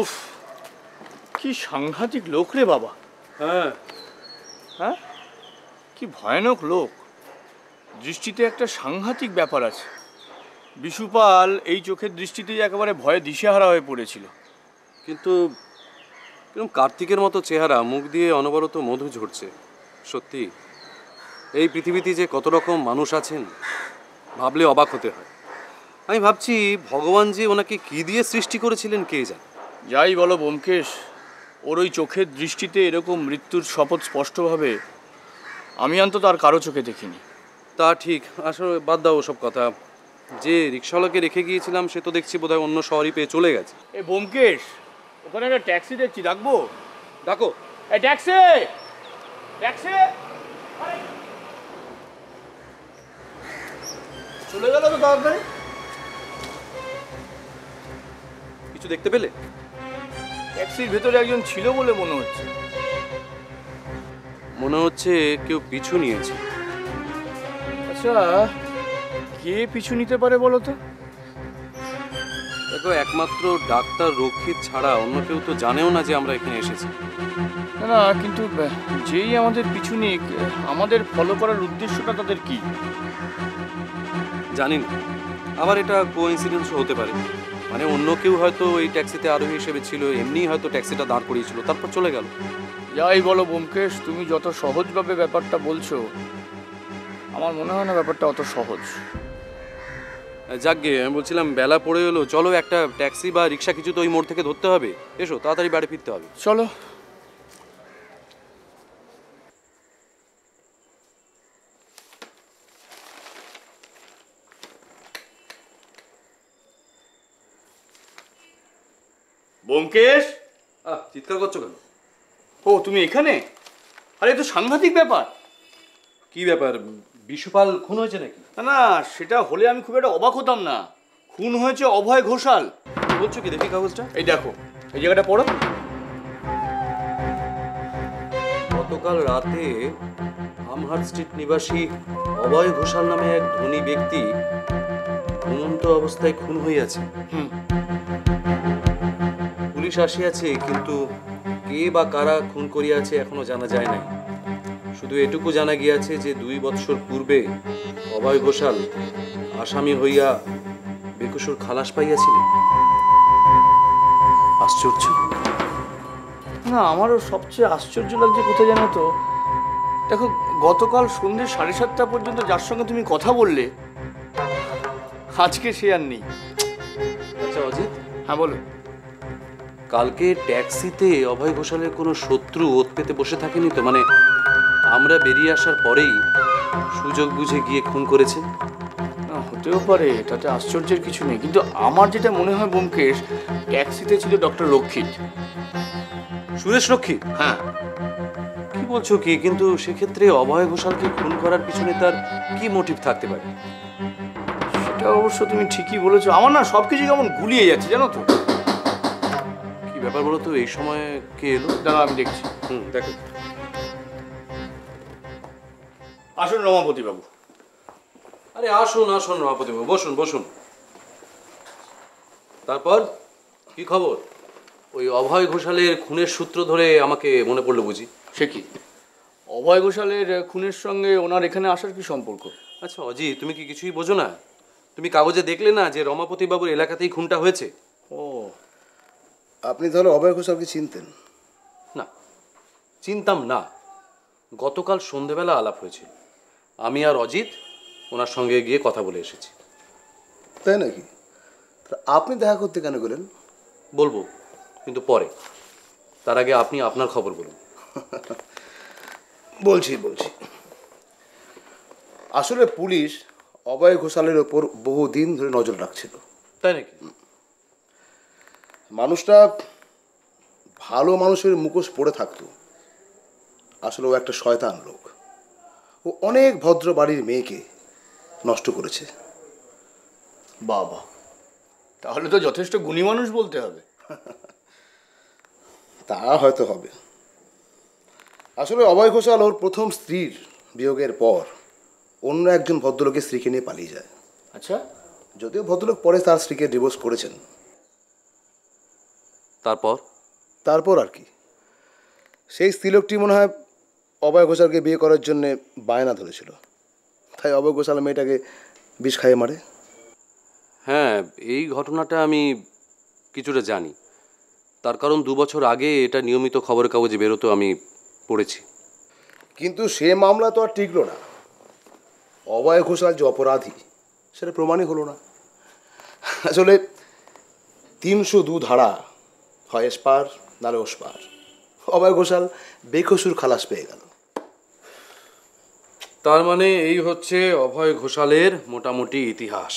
উফ, কি সাংঘাতিক লোক রে বাবা। হ্যাঁ হ্যাঁ, কি ভয়ানক লোক। দৃষ্টিতে একটা সাংঘাতিক ব্যাপার আছে। বিশুপাল এই চোখের দৃষ্টিতেই একেবারে ভয়ে দিশেহারা হয়ে পড়েছিল। কিন্তু কিরকম কার্তিকের মতো চেহারা, মুখ দিয়ে অনবরত মধু ঝরছে। সত্যি এই পৃথিবীতে যে কত রকম মানুষ আছেন ভাবলে অবাক হতে হয়। আমি ভাবছি ভগবান যে ওনাকে কি দিয়ে সৃষ্টি করেছিলেন কে জানে। যাই বলো ব্যোমকেশ, ওর ওই চোখের দৃষ্টিতে এরকম মৃত্যুর শপথ স্পষ্টভাবে আমি অন্তত আর কারো চোখে দেখিনি। তা ঠিক, আসলে বাদ দাও ওসব কথা। যে রিক্সাওয়ালাকে রেখে গিয়েছিলাম সে তো দেখছি বোধহয় অন্য শহরই পেয়ে চলে গেছে। এ ব্যোমকেশ, ওখানে একটা ট্যাক্সি দেখছি, ডাকবো? ডাকো। এই ট্যাক্সি, ট্যাক্সি। চলে গেল তো তাড়াতাড়ি। কিছু দেখতে পেলে? ট্যাক্সির ভেতরে একজন ছিল বলে মনে হচ্ছে। মনে হচ্ছে কেউ পিছু নিয়েছে। আচ্ছা, কে পিছু নিতে পারে বলো তো? দেখো, একমাত্র ডাক্তার রক্ষিত ছাড়া অন্য কেউ তো জানেও না যে আমরা এখানে এসেছি। না না, কিন্তু যেই আমাদের পিছু নিক, আমাদের ফলো করার উদ্দেশ্যটা তাদের কি? জানি না, আবার এটা কোইন্সিডেন্সও হতে পারে। মানে অন্য কেউ হয়তো এই ট্যাক্সিতে আরোহী হিসেবে ছিল, এমনিই হয়তো ট্যাক্সিটা দাঁড় করিয়েছিল, তারপর চলে গেল। যাই বলো ব্যোমকেশ, তুমি যত সহজভাবে ব্যাপারটা বলছো, আমার মনে হয় না ব্যাপারটা অত সহজ। যাকগে, আমি বলছিলাম বেলা পড়ে এলো, চলো একটা ট্যাক্সি বা রিক্সা কিছু তো ওই মোড় থেকে ধরতে হবে। এসো, তাড়াতাড়ি বাড়ি ফিরতে হবে। চলো। ব্যোমকেশ, চিৎকার করছো কেন? ও তুমি এখানে? আরে এ তো সাংঘাতিক ব্যাপার। কি ব্যাপার, বিশুপাল খুন হয়েছে নাকি? না না, সেটা হলে আমি খুব একটা অবাক হতাম না। খুন হয়েছে অভয় ঘোষাল। বলছো কি? দেখি কাগজটা। এই দেখো, এই জায়গাটা পড়ো। গতকাল রাতে আমহার্ট স্ট্রিট নিবাসী অভয় ঘোষাল নামে এক ধনী ব্যক্তি ঘুমন্ত অবস্থায় খুন হইয়াছে। পুলিশ আসিয়াছে, কিন্তু কে বা কারা খুন করিয়াছে এখনো জানা যায় নাই। শুধু এটুকু জানা গিয়াছে যে 2 বৎসর পূর্বে অভয় ঘোষাল আসামি হইয়া বেকসুর খালাস পাইয়াছিলেন। আশ্চর্য। না, আমারও সবচেয়ে আশ্চর্য লাগছে কোথায় জানো তো, দেখো গতকাল সন্ধ্যে 7:30 পর্যন্ত যার সঙ্গে তুমি কথা বললে, আজকে সে আর নেই। আচ্ছা অজিত, হ্যাঁ বলো। কালকে ট্যাক্সিতে অভয় ঘোষালের কোনো শত্রু ওত পেতে বসে থাকেনি তো? মানে আমরা বেরিয়ে আসার পরেই সুযোগ বুঝে গিয়ে খুন করেছে? না, হতেও পারে, তাতে আশ্চর্যের কিছু নেই। কিন্তু আমার যেটা মনে হয় ব্যোমকেশ, ট্যাক্সিতে ছিল ডক্টর রক্ষিত। সুরেশ রক্ষিত? হ্যাঁ। কি বলছো কি? কিন্তু সেক্ষেত্রে অভয় ঘোষালকে খুন করার পিছনে তার কি মোটিভ থাকতে পারে? সেটা অবশ্য তুমি ঠিকই বলেছো। আমার না সবকিছু কেমন গুলিয়ে যাচ্ছে জানো তো। কি ব্যাপার বলো তো, এই সময় কে এলো? দাঁড়াও আমি দেখছি। দেখো। আসুন রমাপতি বাবু। আরে আসুন আসুন রমাপতি বাবু, বসুন বসুন। তারপর কি খবর? ওই অভয় ঘোষালের খুনের সূত্র ধরে আমাকে মনে পড়লো বুঝি। সে কি, অভয় ঘোষালের খুনের সঙ্গে ওনার এখানে আসার কি সম্পর্ক? আচ্ছা অজি, তুমি কি কিছুই বোঝো না? তুমি কাগজে দেখলে না যে রমাপতি বাবুর এলাকাতেই খুনটা হয়েছে? ও, আপনি তাহলে অভয় ঘোষালকে চিনতেন? না, চিনতাম না। গতকাল সন্ধেবেলা আলাপ হয়েছিল, আমি আর অজিত ওনার সঙ্গে গিয়ে কথা বলে এসেছি। তাই নাকি? আপনি দেখা করতে কেন গেলেন? বলবো, কিন্তু পরে। তার আগে আপনি আপনার খবর বলুন। বলছি। আসলে পুলিশ অভয় ঘোষালের ওপর বহুদিন ধরে নজর রাখছিল। তাই নাকি? মানুষটা ভালো মানুষের মুখোশ পড়ে থাকতো, আসলে ও একটা শয়তান লোক। ও অনেক ভদ্র বাড়ির মেয়েকে নষ্ট করেছে। বাবা, তাহলে তো যথেষ্ট গুণী মানুষ বলতে হবে। তা হয়তো হবে। আসলে অভয় ঘোষাল ওর প্রথম স্ত্রীর বিয়োগের পর অন্য একজন ভদ্রলোকের স্ত্রীকে নিয়ে পালিয়ে যায়। আচ্ছা, যদিও ভদ্রলোক পরে তার স্ত্রীকে ডিভোর্স করেছেন। তারপর আর কি, সেই স্ত্রীলোকটি মনে হয় অভয় ঘোষালকে বিয়ে করার জন্য বায়না ধরেছিল, তাই অভয় ঘোষাল মেয়েটাকে বিষ খাইয়ে মারে। হ্যাঁ, এই ঘটনাটা আমি কিছুটা জানি। তার কারণ 2 বছর আগে এটা নিয়মিত খবরের কাগজে বেরোতো, আমি পড়েছি। কিন্তু সে মামলা তো আর টিকলো না। অভয় ঘোষাল যে অপরাধী সেটা প্রমাণই হলো না। আসলে 302 ধারা, হয় এসপার নালে ওসপার। অভয় ঘোষাল বেকসুর খালাস পেয়ে গেল। তার মানে এই হচ্ছে অভয় ঘোষালের মোটামুটি ইতিহাস।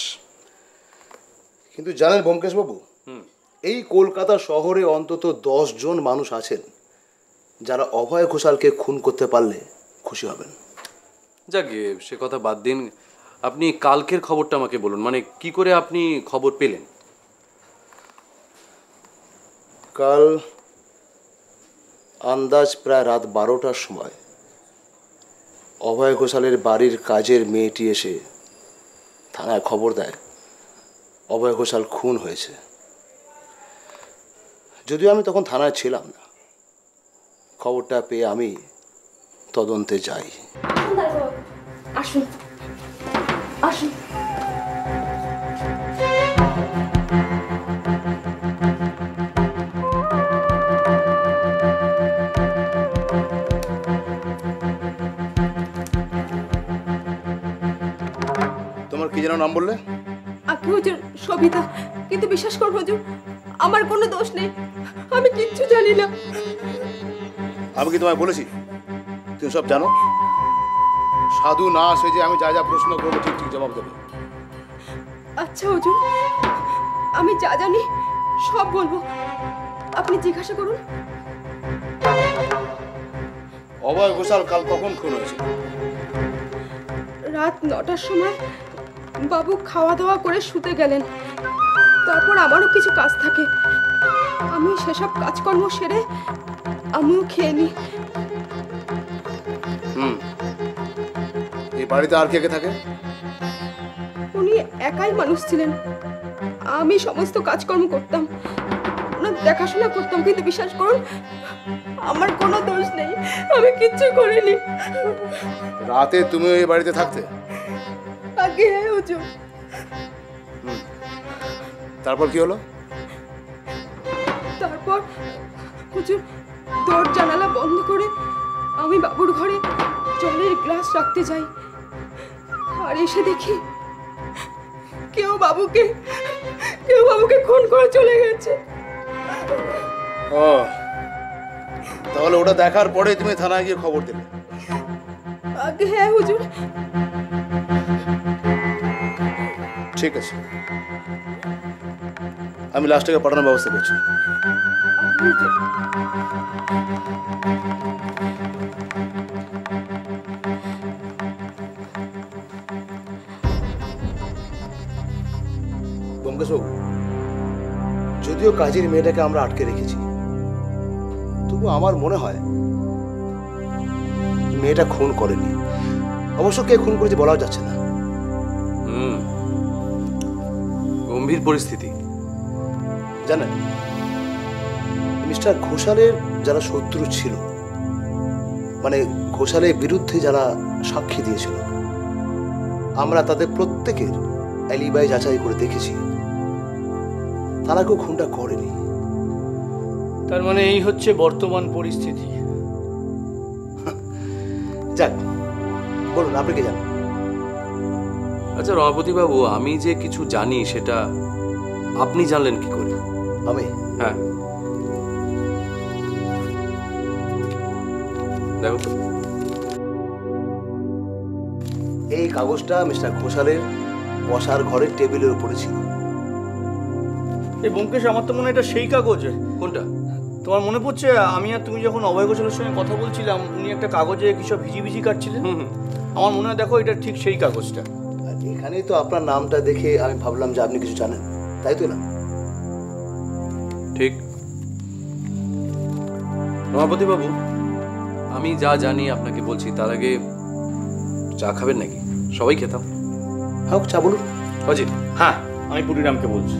কিন্তু জানেন ব্যোমকেশবাবু, এই কলকাতা শহরে অন্তত 10 জন মানুষ আছেন যারা অভয় ঘোষালকে খুন করতে পারলে খুশি হবেন। যাকে সে কথা বাদ দিন, আপনি কালকের খবরটা আমাকে বলুন। মানে কি করে আপনি খবর পেলেন? কাল আন্দাজ প্রায় রাত 12টার সময় অভয় ঘোষালের বাড়ির কাজের মেয়েটি এসে থানায় খবর দেয় অভয় ঘোষাল খুন হয়েছে। যদিও আমি তখন থানায় ছিলাম না, খবরটা পেয়ে আমি তদন্তে যাই। আসুন আসুন। তোমার কি যেন নাম বললে? আগে হুজুর, সবিতা। কিন্তু বিশ্বাস করুন হুজুর, আমার কোনো দোষ নেই, আমি কিচ্ছু জানি না। আমি কি তোমায় বলেছি তুমি সব জানো? সাধু না সেজে আমি যা যা প্রশ্ন করবো ঠিক ঠিক জবাব দেবে। আচ্ছা হুজুর, আমি যা জানি সব বলবো, আপনি জিজ্ঞাসা করুন। অভয় ঘোষাল কাল কখন খুন হয়েছিল? রাত 9টার সময় বাবু খাওয়া দাওয়া করে শুতে গেলেন। তারপর আমারও কিছু কাজ থাকে, আমি সেসব কাজকর্ম সেরে আমিও খেয়ে নিই। এই বাড়িতে আর কে কে থাকে? উনি একাই মানুষ ছিলেন, আমি সমস্ত কাজকর্ম করতাম, ওনার দেখাশোনা করতাম। কিন্তু বিশ্বাস করুন, আমার কোনো দোষ নেই, আমি কিচ্ছু করিনি। রাতে তুমি ওই বাড়িতে থাকতে? আগে হ্যাঁ হুজুর। তারপর কি হলো? তারপর হুজুর দর জানালা বন্ধ করে আমি বাবুর ঘরে জলের গ্লাস রাখতে যাই, আর এসে দেখি কেউ বাবুকে খুন করে চলে গেছে। ও, তাহলে ওটা দেখার পরে তুমি থানায় গিয়ে খবর দিলে? আগে হ্যাঁ হুজুর। ঠিক আছে, আমি লাস্টটাকে পাঠানোর ব্যবস্থা করছি। হুজুর, ব্যোমকেশবাবু, যদিও কাজের মেয়েটাকে আমরা আটকে রেখেছি, তবু আমার মনে হয় মেয়েটা খুন করেনি। অবশ্য কে খুন করেছে বলাও যাচ্ছে না। গম্ভীর পরিস্থিতি। জানেন, মিস্টার ঘোষালের যারা শত্রু ছিল, মানে ঘোষালের বিরুদ্ধে যারা সাক্ষী দিয়েছিল, আমরা তাদের প্রত্যেকের অ্যালিবাই যাচাই করে দেখেছি, তারা কেউ খুনটা করেনি। তার মানে এই হচ্ছে বর্তমান পরিস্থিতি। যাক, বলুন আপনি কি জানেন? আচ্ছা রমাপতি বাবু, আমি যে কিছু জানি সেটা আপনি জানলেন কি করে? আমি? হ্যাঁ, দেখো তো। এই কাগজটা মিস্টার ঘোষালের বসার ঘরের টেবিলের উপরে ছিল। এই ব্যোমকেশ, আমার তো মনে হয় এটা সেই কাগজ। কোনটা? তোমার মনে পড়ছে আমি আর তুমি যখন অভয় ঘোষালের সঙ্গে কথা বলছিলাম, উনি একটা কাগজে কিছু ভিজি কাটছিলেন? আমার মনে হয় দেখো এটা ঠিক সেই কাগজটা। আর এখানেই তো আপনার নামটা দেখে আমি ভাবলাম যে আপনি কিছু জানেন, তাই তো? না ঠিক। রমাপতি বাবু, আমি যা জানি আপনাকে বলছি, তার আগে চা খাবেন নাকি? সবাই খেতাম। হোক, চা বলুন। অজিত। হ্যাঁ, আমি পুরিরামকে বলছি।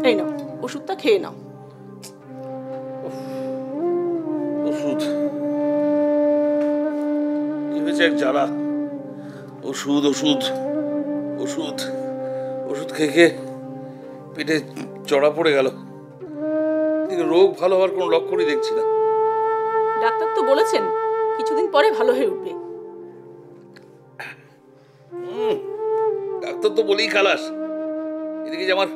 এই নাও, ওষুধটা খেয়ে নাও। ওষুধ কি হয়েছে? এক জ্বালা। ওষুধ ওষুধ ওষুধ ওষুধ খেয়ে খেয়ে পেটে চড়া পড়ে গেল। রোগ ভালো হওয়ার কোনো লক্ষণই দেখছি না। ডাক্তার তো বলেছেন কিছুদিন পরে ভালো হয়ে উঠবে। ডাক্তার তো বলেই খালাস। এদিকে যে আমার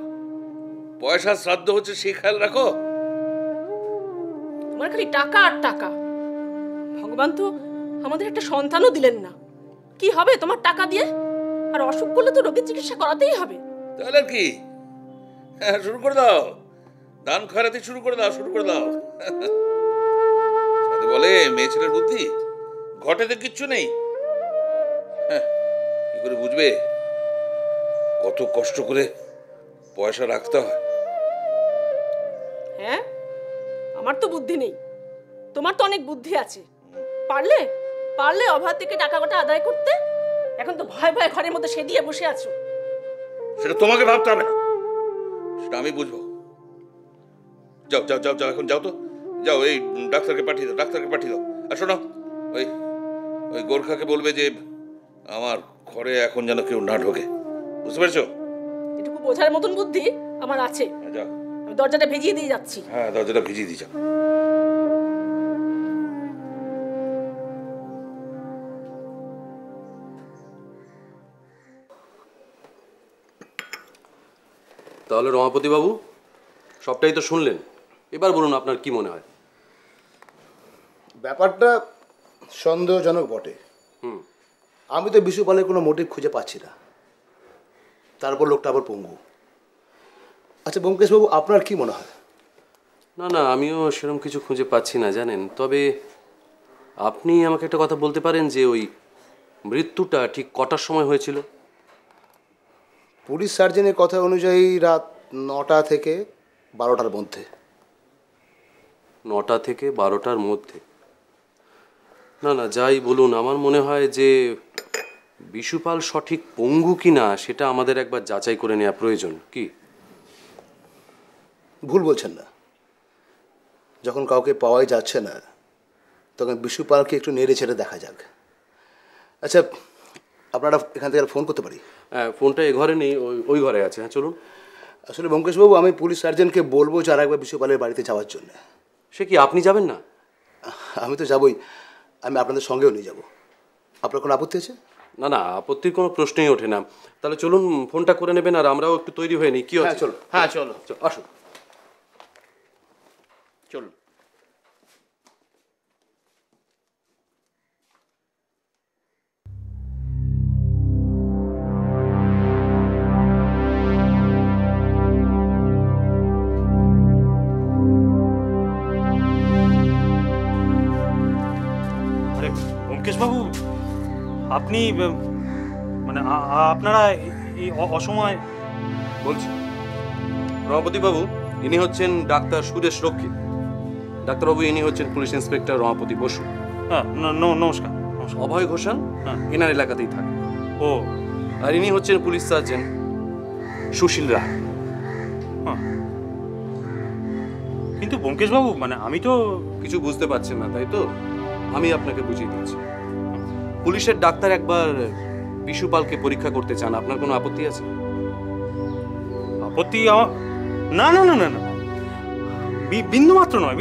পয়সা শ্রাদ্ধ হচ্ছে সেই খেয়াল রাখো। তোমার খালি টাকা আর টাকা। ভগবান তো আমাদের একটা সন্তানও দিলেন না। কি হবে তোমার টাকা দিয়ে? আর অসুখ করলে তো রোগীর চিকিৎসা করাতেই হবে। তাহলে আর কি? হ্যাঁ, শুরু করে দাও। দান খয়রাতি শুরু করে দাও, শুরু করে দাও। সাথে বলে মেয়ে ছেলের বুদ্ধি ঘটেতে কিচ্ছু নেই। হ্যাঁ, কি করে বুঝবে কত কষ্ট করে পয়সা রাখতে হয়? হ্যাঁ, আমার তো বুদ্ধি নেই, তোমার তো অনেক বুদ্ধি আছে। পারলে পারলে অভাব থেকে টাকা গোটা আদায় করতে। এখন তো ভয় ভয় ঘরের মধ্যে সে দিয়ে বসে আছো। সেটা তোমাকে ভাবতে হবে না, সেটা আমি বুঝবো। যাও যাও যাও যাও, এখন যাও তো, যাও। এই ডাক্তারকে পাঠিয়ে দাও, ডাক্তারকে পাঠিয়ে দাও। আর শোনো, ওই ওই গোর্খাকে বলবে যে আমার ঘরে এখন যেন কেউ না ঢোকে। বুঝতে পেরেছো? এটুকু বোঝার মতন বুদ্ধি আমার আছে। যাও। আমি দরজাটা ভিজিয়ে দিয়ে যাচ্ছি। হ্যাঁ, দরজাটা ভিজিয়ে দিয়ে যাও। তাহলে রমাপতি বাবু, সবটাই তো শুনলেন, এবার বলুন আপনার কি মনে হয়? ব্যাপারটা সন্দেহজনক বটে। আমি তো বিশুপালের কোনো মোটিভ খুঁজে পাচ্ছি না। তারপর লোকটা আবার পঙ্গু। আচ্ছা ব্যোমকেশবাবু, আপনার কি মনে হয়? না না, আমিও সেরকম কিছু খুঁজে পাচ্ছি না জানেন। তবে আপনি আমাকে একটা কথা বলতে পারেন যে ওই মৃত্যুটা ঠিক কটার সময় হয়েছিল? পুলিশ সার্জনের কথা অনুযায়ী রাত 9টা থেকে 12টার মধ্যে। 9টা থেকে 12টার মধ্যে? না না, যাই বলুন, আমার মনে হয় যে বিশুপাল সঠিক পঙ্গু কিনা সেটা আমাদের একবার যাচাই করে নেওয়া প্রয়োজন। কি ভুল বলছেন না? যখন কাউকে পাওয়াই যাচ্ছে না তখন বিশুপালকে একটু নেড়ে ছেড়ে দেখা যাক। আচ্ছা, আপনারা এখান থেকে ফোন করতে পারি? হ্যাঁ, ফোনটা এ ঘরে নেই, ওই ঘরে আছে। হ্যাঁ চলুন। আসলে ব্যোমকেশবাবু, আমি পুলিশ সার্জনকে বলবো যে আর একবার বিশুপালের বাড়িতে যাওয়ার জন্য। সে কি, আপনি যাবেন না? আমি তো যাবই, আমি আপনাদের সঙ্গেও নিয়ে যাব। আপনার কোনো আপত্তি আছে? না না, আপত্তির কোনো প্রশ্নই ওঠে না। তাহলে চলুন, ফোনটা করে নেবেন আর আমরাও একটু তৈরি হয়ে নিই। কি হচ্ছে? চলো। হ্যাঁ চলো, আসুন। চলুন। আরে ব্যোমকেশবাবু, আপনি মানে আপনারা এই অসময় বলছি রমাপতিবাবু, ইনি হচ্ছেন ডাক্তার সুরেশ রক্ষিত। ডাক্তারবাবু, ইনি হচ্ছেন পুলিশ ইন্সপেক্টর রমাপতি বসু। হ্যাঁ, নমস্কার। অভয় ঘোষাল হ্যাঁ, এনার এলাকাতেই থাকে। ও, আর ইনি হচ্ছেন পুলিশ সার্জন সুশীল রায়। হ্যাঁ, কিন্তু ব্যোমকেশবাবু, মানে আমি তো কিছু বুঝতে পারছেন না, তাই তো? আমি আপনাকে বুঝিয়ে দিচ্ছি। পুলিশের ডাক্তার একবার বিশুপালকে পরীক্ষা করতে চান, আপনার কোনো আপত্তি আছে? আপত্তি না না না না না, বিন্দু মাত্র নয়।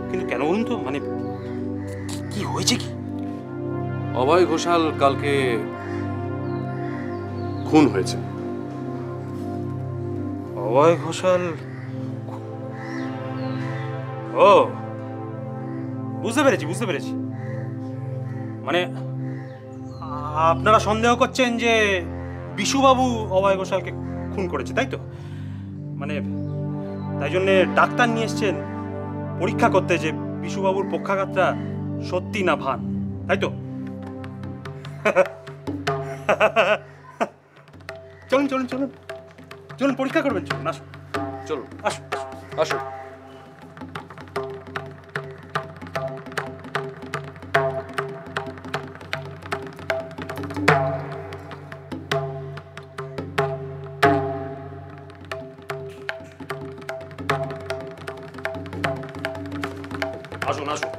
কিন্তু কেন বলুন তো, মানে কি হয়েছে কি? অভয় ঘোষাল কালকে খুন হয়েছে। অভয় ঘোষাল? ও, বুঝতে পেরেছি। মানে আপনারা সন্দেহ করছেন যে বিশুবাবু অভয় ঘোষালকে খুন করেছে, তাই তো? মানে তাই জন্যে ডাক্তার নিয়ে এসছেন পরীক্ষা করতে যে বিশুবাবুর পক্ষাঘাতটা সত্যি না ভান, তাই তো? চলুন পরীক্ষা করবেন। চলুন, আসুন। চলুন, আসুন। আসুন। আসুন।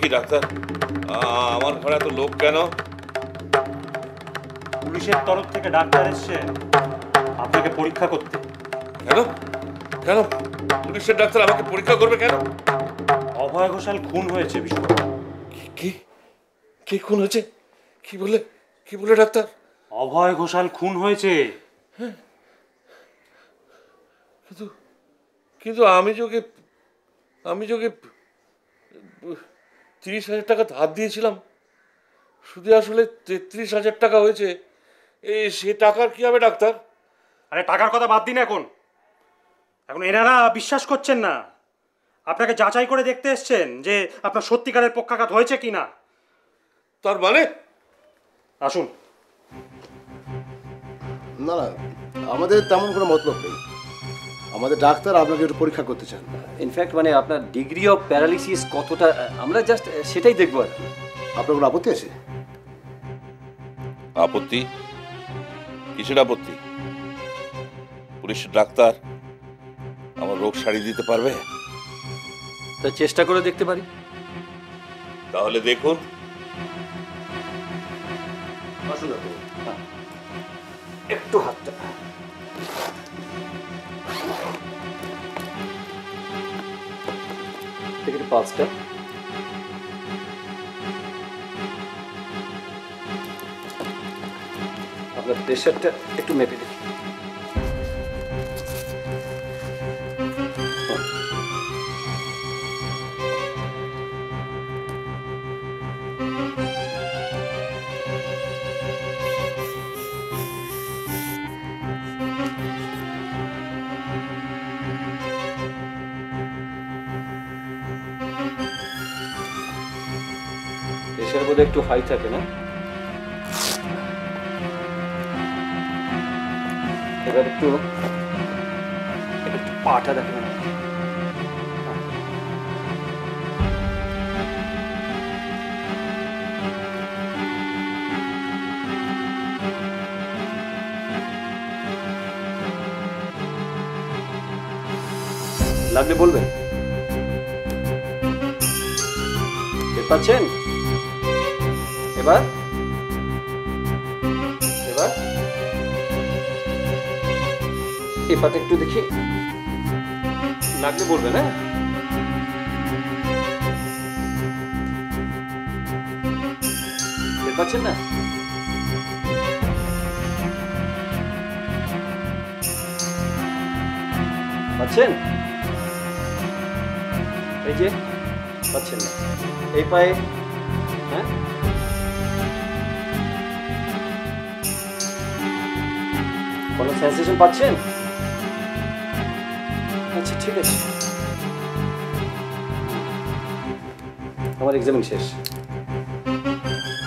কি ডাক্তার, আমার ঘরে এত লোক কেন? পুলিশের তরফ থেকে ডাক্তার এসছে আপনাকে পরীক্ষা করতে। কেন পুলিশের ডাক্তার আমাকে পরীক্ষা করবে কেন? অভয় ঘোষাল খুন হয়েছে বিশু। কি খুন হয়েছে? কি বলে ডাক্তার? অভয় ঘোষাল খুন হয়েছে। কিন্তু আমি যোগে 30,000 টাকা ধার দিয়েছিলাম, শুধু আসলে 33,000 টাকা হয়েছে। সে টাকার কি হবে ডাক্তার? আরে টাকার কথা বাদ দিন, এখন এনারা বিশ্বাস করছেন না। আপনাকে যাচাই করে দেখতে এসছেন যে আপনার সত্যিকারের পক্ষাঘাত হয়েছে কিনা। তার মানে? আসুন। না, আমাদের তেমন কোনো মতলব নেই। আমাদের ডাক্তার আপনাকে একটু পরীক্ষা করতে চান। ইনফ্যাক্ট মানে আপনার ডিগ্রি অফ প্যারালিসিস কতটা, আমরা জাস্ট সেটাই দেখবো আর কি। আপনার কোনো আপত্তি আছে? আপত্তি? কিসের আপত্তি? পুলিশের ডাক্তার আমার রোগ সারিয়ে দিতে পারবে? তা চেষ্টা করে দেখতে পারি। তাহলে দেখুন। একটু হাতটা পাঁচটা আপনার প্রেশারটা একটু মেপে দেখি। প্রেশার বোধহয় একটু হাই থাকে না? এবার একটু পাটা দেখবেন। লাগলে বলবেন। টের পাচ্ছেন? এবার এবার এই পাটা একটু দেখি, লাগলে বলবেন। হ্যাঁ, টের পাচ্ছেন না? পাচ্ছেন? এই যে পাচ্ছেন না এই পায়ে? হ্যাঁ, কোনো সেন্সেশন পাচ্ছেন? আচ্ছা ঠিক আছে, আমার এক্সামিন শেষ,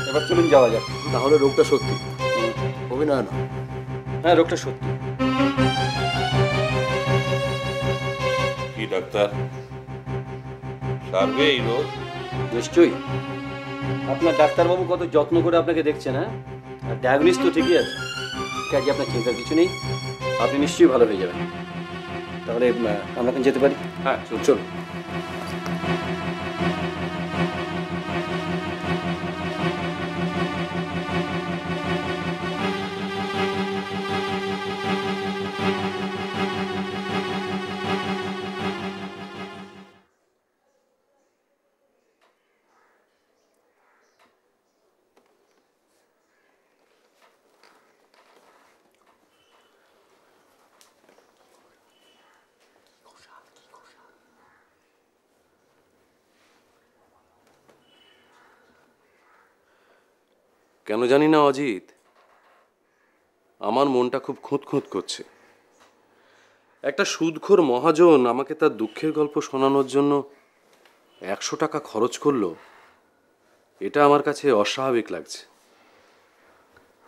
এবার চলুন যাওয়া যাক। তাহলে রোগটা সত্যি, অভিনয় না? হ্যাঁ, রোগটা সত্যি। কি ডাক্তার, সারবে এই রোগ? নিশ্চয়ই। আপনার ডাক্তারবাবু কত যত্ন করে আপনাকে দেখছেন। হ্যাঁ, আর ডায়াগনোস তো ঠিকই আছে, কাজে আপনার চিন্তার কিছু নেই, আপনি নিশ্চয়ই ভালো হয়ে যাবেন। তাহলে আমরা এখন যেতে পারি? হ্যাঁ চল। কেন জানি না অজিত, আমার মনটা খুব খুঁতখুঁত করছে। একটা সুদখোর মহাজন আমাকে তার দুঃখের গল্প শোনানোর জন্য 100 টাকা খরচ করলো, এটা আমার কাছে অস্বাভাবিক লাগছে।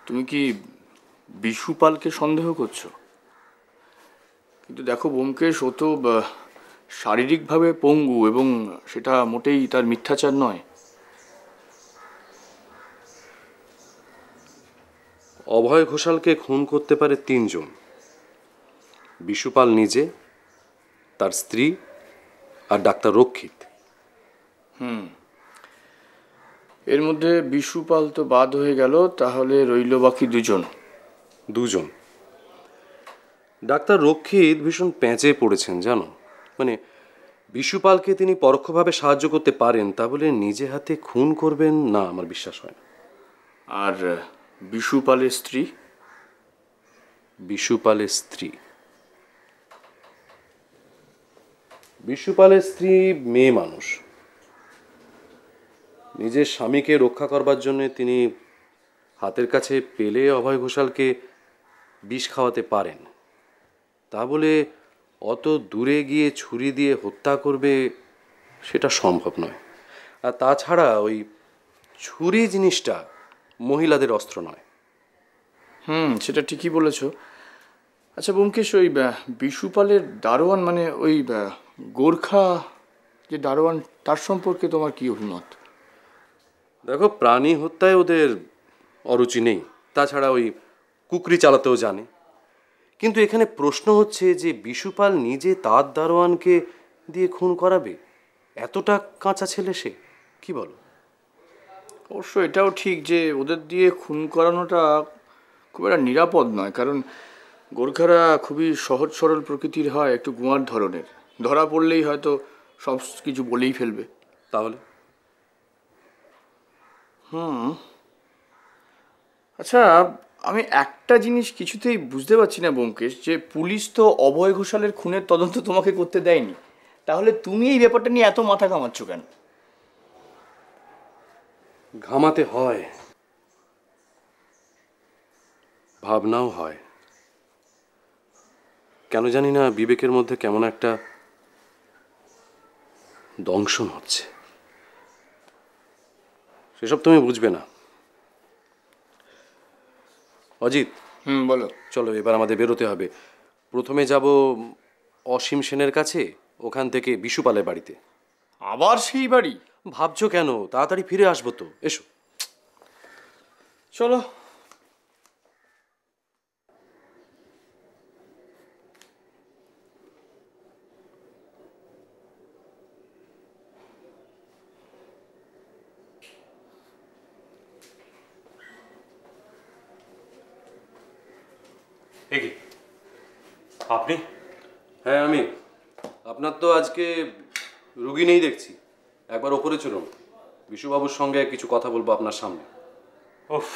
তুমি কি বিশুপালকে সন্দেহ করছো? কিন্তু দেখো ব্যোমকেশ, ও তো শারীরিকভাবে পঙ্গু, এবং সেটা মোটেই তার মিথ্যাচার নয়। অভয় ঘোষালকে খুন করতে পারে 3 জন: বিশুপাল নিজে, তার স্ত্রী আর ডাক্তার রক্ষিত। এর মধ্যে বিশুপাল তো বাদ হয়ে গেল, তাহলে রইল বাকি 2 জন। ডাক্তার রক্ষিত ভীষণ প্যাঁচে পড়েছেন জানো। মানে বিশুপালকে তিনি পরোক্ষভাবে সাহায্য করতে পারেন, তা বলে নিজে হাতে খুন করবেন না, আমার বিশ্বাস হয় না। আর বিশুপালের স্ত্রী? বিশুপালের স্ত্রী মেয়ে মানুষ, নিজের স্বামীকে রক্ষা করবার জন্য তিনি হাতের কাছে পেলে অভয় ঘোষালকে বিষ খাওয়াতে পারেন, তা বলে অত দূরে গিয়ে ছুরি দিয়ে হত্যা করবে সেটা সম্ভব নয়। আর তাছাড়া ওই ছুরি জিনিসটা মহিলাদের অস্ত্র নয়। সেটা ঠিকই বলেছ। আচ্ছা ব্যোমকেশ, ওই বিশুপালের দারোয়ান, মানে ওই গোর্খা যে দারোয়ান, তার সম্পর্কে তোমার কি অভিমত? দেখো, প্রাণী হত্যায় ওদের অরুচি নেই, তাছাড়া ওই কুকরি চালাতেও জানে। কিন্তু এখানে প্রশ্ন হচ্ছে যে বিশুপাল নিজে তার দারোয়ানকে দিয়ে খুন করাবে? এতটা কাঁচা ছেলে সে, কি বলো? অবশ্য এটাও ঠিক যে ওদের দিয়ে খুন করানোটা খুব একটা নিরাপদ নয়, কারণ গোর্খারা খুবই সহজ সরল প্রকৃতির হয়, একটু গুয়ার ধরনের। ধরা পড়লেই হয়তো সব কিছু বলেই ফেলবে। তাহলে আচ্ছা, আমি একটা জিনিস কিছুতেই বুঝতে পারছি না ব্যোমকেশ, যে পুলিশ তো অভয় ঘোষালের খুনের তদন্ত তোমাকে করতে দেয়নি, তাহলে তুমি এই ব্যাপারটা নিয়ে এত মাথা ঘামাচ্ছ কেন? ঘামাতে হয়, ভাবনাও হয়। কেন জানি না বিবেকের মধ্যে কেমন একটা দংশন হচ্ছে। সেসব তুমি বুঝবে না। অজিত, বলো। চলো এবার আমাদের বেরোতে হবে। প্রথমে যাব অসীম সেনের কাছে, ওখান থেকে বিশুপালের বাড়িতে। আবার সেই বাড়ি? ভাবছো কেন? তাড়াতাড়ি ফিরে আসবো তো, এসো। চলো। এ কি আপনি? হ্যাঁ আমি। আপনার তো আজকে রুগী নেই দেখছি, একবার ওপরে চলুন, বিশুবাবুর সঙ্গে কিছু কথা বলবো আপনার সামনে। ওফ,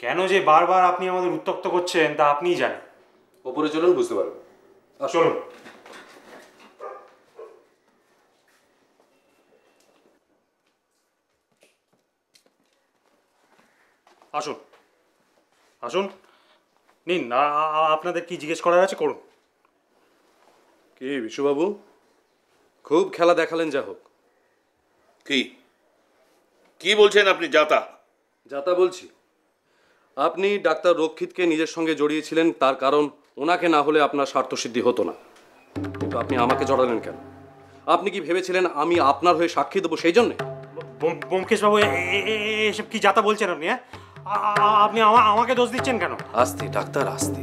কেন যে বারবার আপনি আমাদের উত্ত্যক্ত করছেন তা আপনিই জানেন। ওপরে চলুন, বুঝতে পারবেন। চলুন। আসুন আসুন, নিন, আপনাদের কি জিজ্ঞেস করার আছে করুন। কি বিশুবাবু, খুব খেলা দেখালেন, যা হোক। কি কি বলছেন আপনি? যাতা যাতা বলছি। আপনি ডাক্তার রক্ষিতকে নিজের সঙ্গে জড়িয়েছিলেন, তার কারণ ওনাকে না হলে আপনার স্বার্থসিদ্ধি হতো না। কিন্তু আপনি আমাকে জড়ালেন কেন? আপনি কি ভেবেছিলেন আমি আপনার হয়ে সাক্ষী দেবো সেই জন্যে? ব্যোমকেশবাবু, এসব কি যাতা বলছেন আপনি? হ্যাঁ, আপনি আমাকে দোষ দিচ্ছেন কেন? আস্তে ডাক্তার, আস্তে।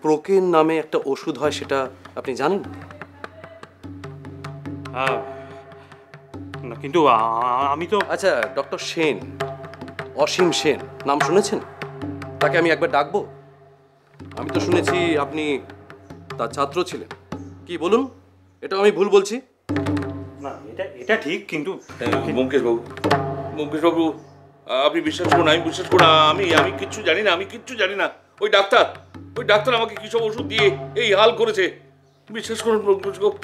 প্রোকেন নামে একটা ওষুধ হয়, সেটা আপনি জানেন? না, কিন্তু আমি তো... আচ্ছা, ডক্টর সেন, অসীম সেন নাম শুনেছেন? তাকে আমি একবার ডাকবো? আমি তো শুনেছি আপনি তার ছাত্র ছিলেন। কি বলুন, এটা আমি ভুল বলছি? না, এটা ঠিক, কিন্তু... ব্যোমকেশবাবু, আপনি বিশ্বাস করুন, আমি বিশ্বাস করুন, আমি কিচ্ছু জানি না, আমি কিচ্ছু জানি না। ওই ডাক্তার আমাকে কি সব ওষুধ দিয়ে এই হাল করেছে। বিশ্বাস করুন ব্যোমকেশবাবু,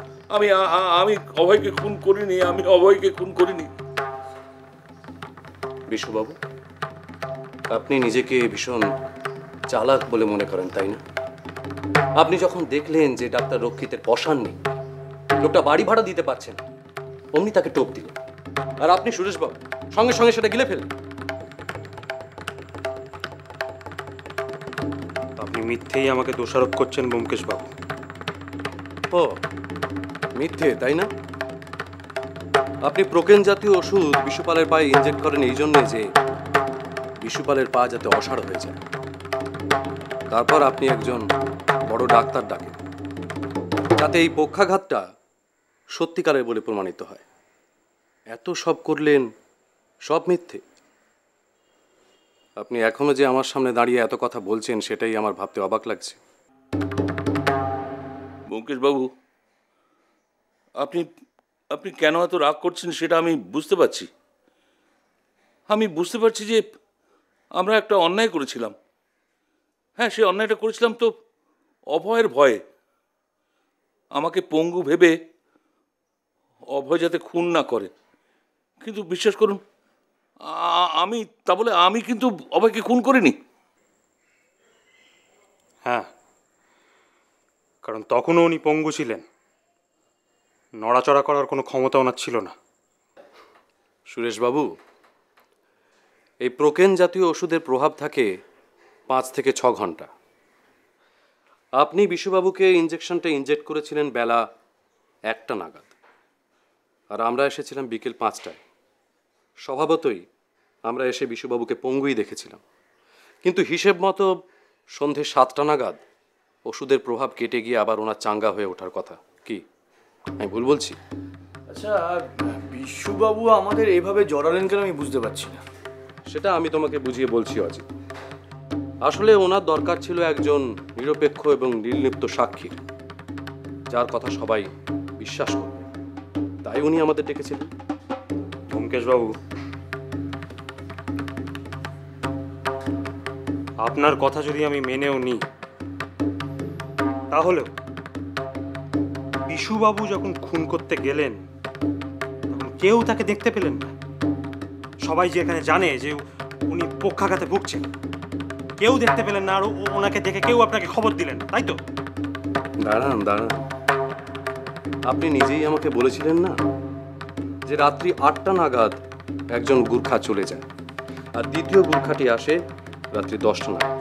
আমি অভয়কে খুন করিনি, আমি অভয়কে খুন করিনি। বিশুবাবু, আপনি নিজেকে ভীষণ চালাক বলে মনে করেন, তাই না? আপনি যখন দেখলেন যে ডাক্তার রক্ষিতের পসার নেই, লোকটা বাড়ি ভাড়া দিতে পারছেন, অমনি তাকে টোপ দিলেন। আর আপনি সুরেশবাবু সঙ্গে সঙ্গে সেটা গিলে ফেললেন। আপনি মিথ্যেই আমাকে দোষারোপ করছেন ব্যোমকেশবাবু। ও, মিথ্যে, তাই না? আপনি প্রোকেন জাতীয় ওষুধ বিশুপালের পায়ে ইনজেক্ট করেন এই জন্যে যে বিশুপালের পা যাতে অসাড় হয়ে যায়। তারপর আপনি একজন বড় ডাক্তার ডাকেন, যাতে এই পক্ষাঘাতটা সত্যিকারের বলে প্রমাণিত হয়। এত সব করলেন, সব মিথ্যে। আপনি এখনো যে আমার সামনে দাঁড়িয়ে এত কথা বলছেন, সেটাই আমার ভাবতে অবাক লাগছে। ব্যোমকেশবাবু, আপনি কেন এত রাগ করছেন সেটা আমি বুঝতে পারছি। আমি বুঝতে পারছি যে আমরা একটা অন্যায় করেছিলাম। হ্যাঁ, সেই অন্যায়টা করেছিলাম তো অভয়ের ভয়ে। আমাকে পঙ্গু ভেবে অভয় যাতে খুন না করে। কিন্তু বিশ্বাস করুন, আমি কিন্তু অভয়কে খুন করিনি। হ্যাঁ, কারণ তখনও উনি পঙ্গু ছিলেন, নড়াচড়া করার কোনো ক্ষমতা ওনার ছিল না। সুরেশবাবু, এই প্রোকেন জাতীয় ওষুধের প্রভাব থাকে 5 থেকে 6 ঘন্টা। আপনি বিশুবাবুকে ইঞ্জেকশনটা ইনজেক্ট করেছিলেন বেলা 1টা নাগাদ, আর আমরা এসেছিলাম বিকেল 5টায়। স্বভাবতই আমরা এসে বিশুবাবুকে পঙ্গুই দেখেছিলাম, কিন্তু হিসেব মতো সন্ধে 7টা নাগাদ ওষুধের প্রভাব কেটে গিয়ে আবার ওনার চাঙ্গা হয়ে ওঠার কথা। কি আমি ভুল বলছি? আচ্ছা, বিশুবাবু আমাদের এভাবে জড়ালেন কেন আমি বুঝতে পারছি না। সেটা আমি তোমাকে বুঝিয়ে বলছি অজিত। আসলে ওনার দরকার ছিল একজন নিরপেক্ষ এবং নির্লিপ্ত সাক্ষীর, যার কথা সবাই বিশ্বাস করবে। তাই উনি আমাদের ডেকেছিলেন। ব্যোমকেশবাবু, আপনার কথা যদি আমি মেনেও নিই, তাহলেও বিশুবাবু যখন খুন করতে গেলেন তখন কেউ তাকে দেখতে পেলেন না। সবাই যে এখানে জানে যে উনি পক্ষাঘাতে ভুগছেন, কেউ দেখতে পেলেন না, আর ওনাকে দেখে কেউ আপনাকে খবর দিলেন না, তাই তো? দাঁড়ান দাঁড়ান, আপনি নিজেই আমাকে বলেছিলেন না যে রাত্রি 8টা নাগাদ একজন গুর্খা চলে যায়, আর দ্বিতীয় গুর্খাটি আসে রাত্রি 10টা নাগাদ।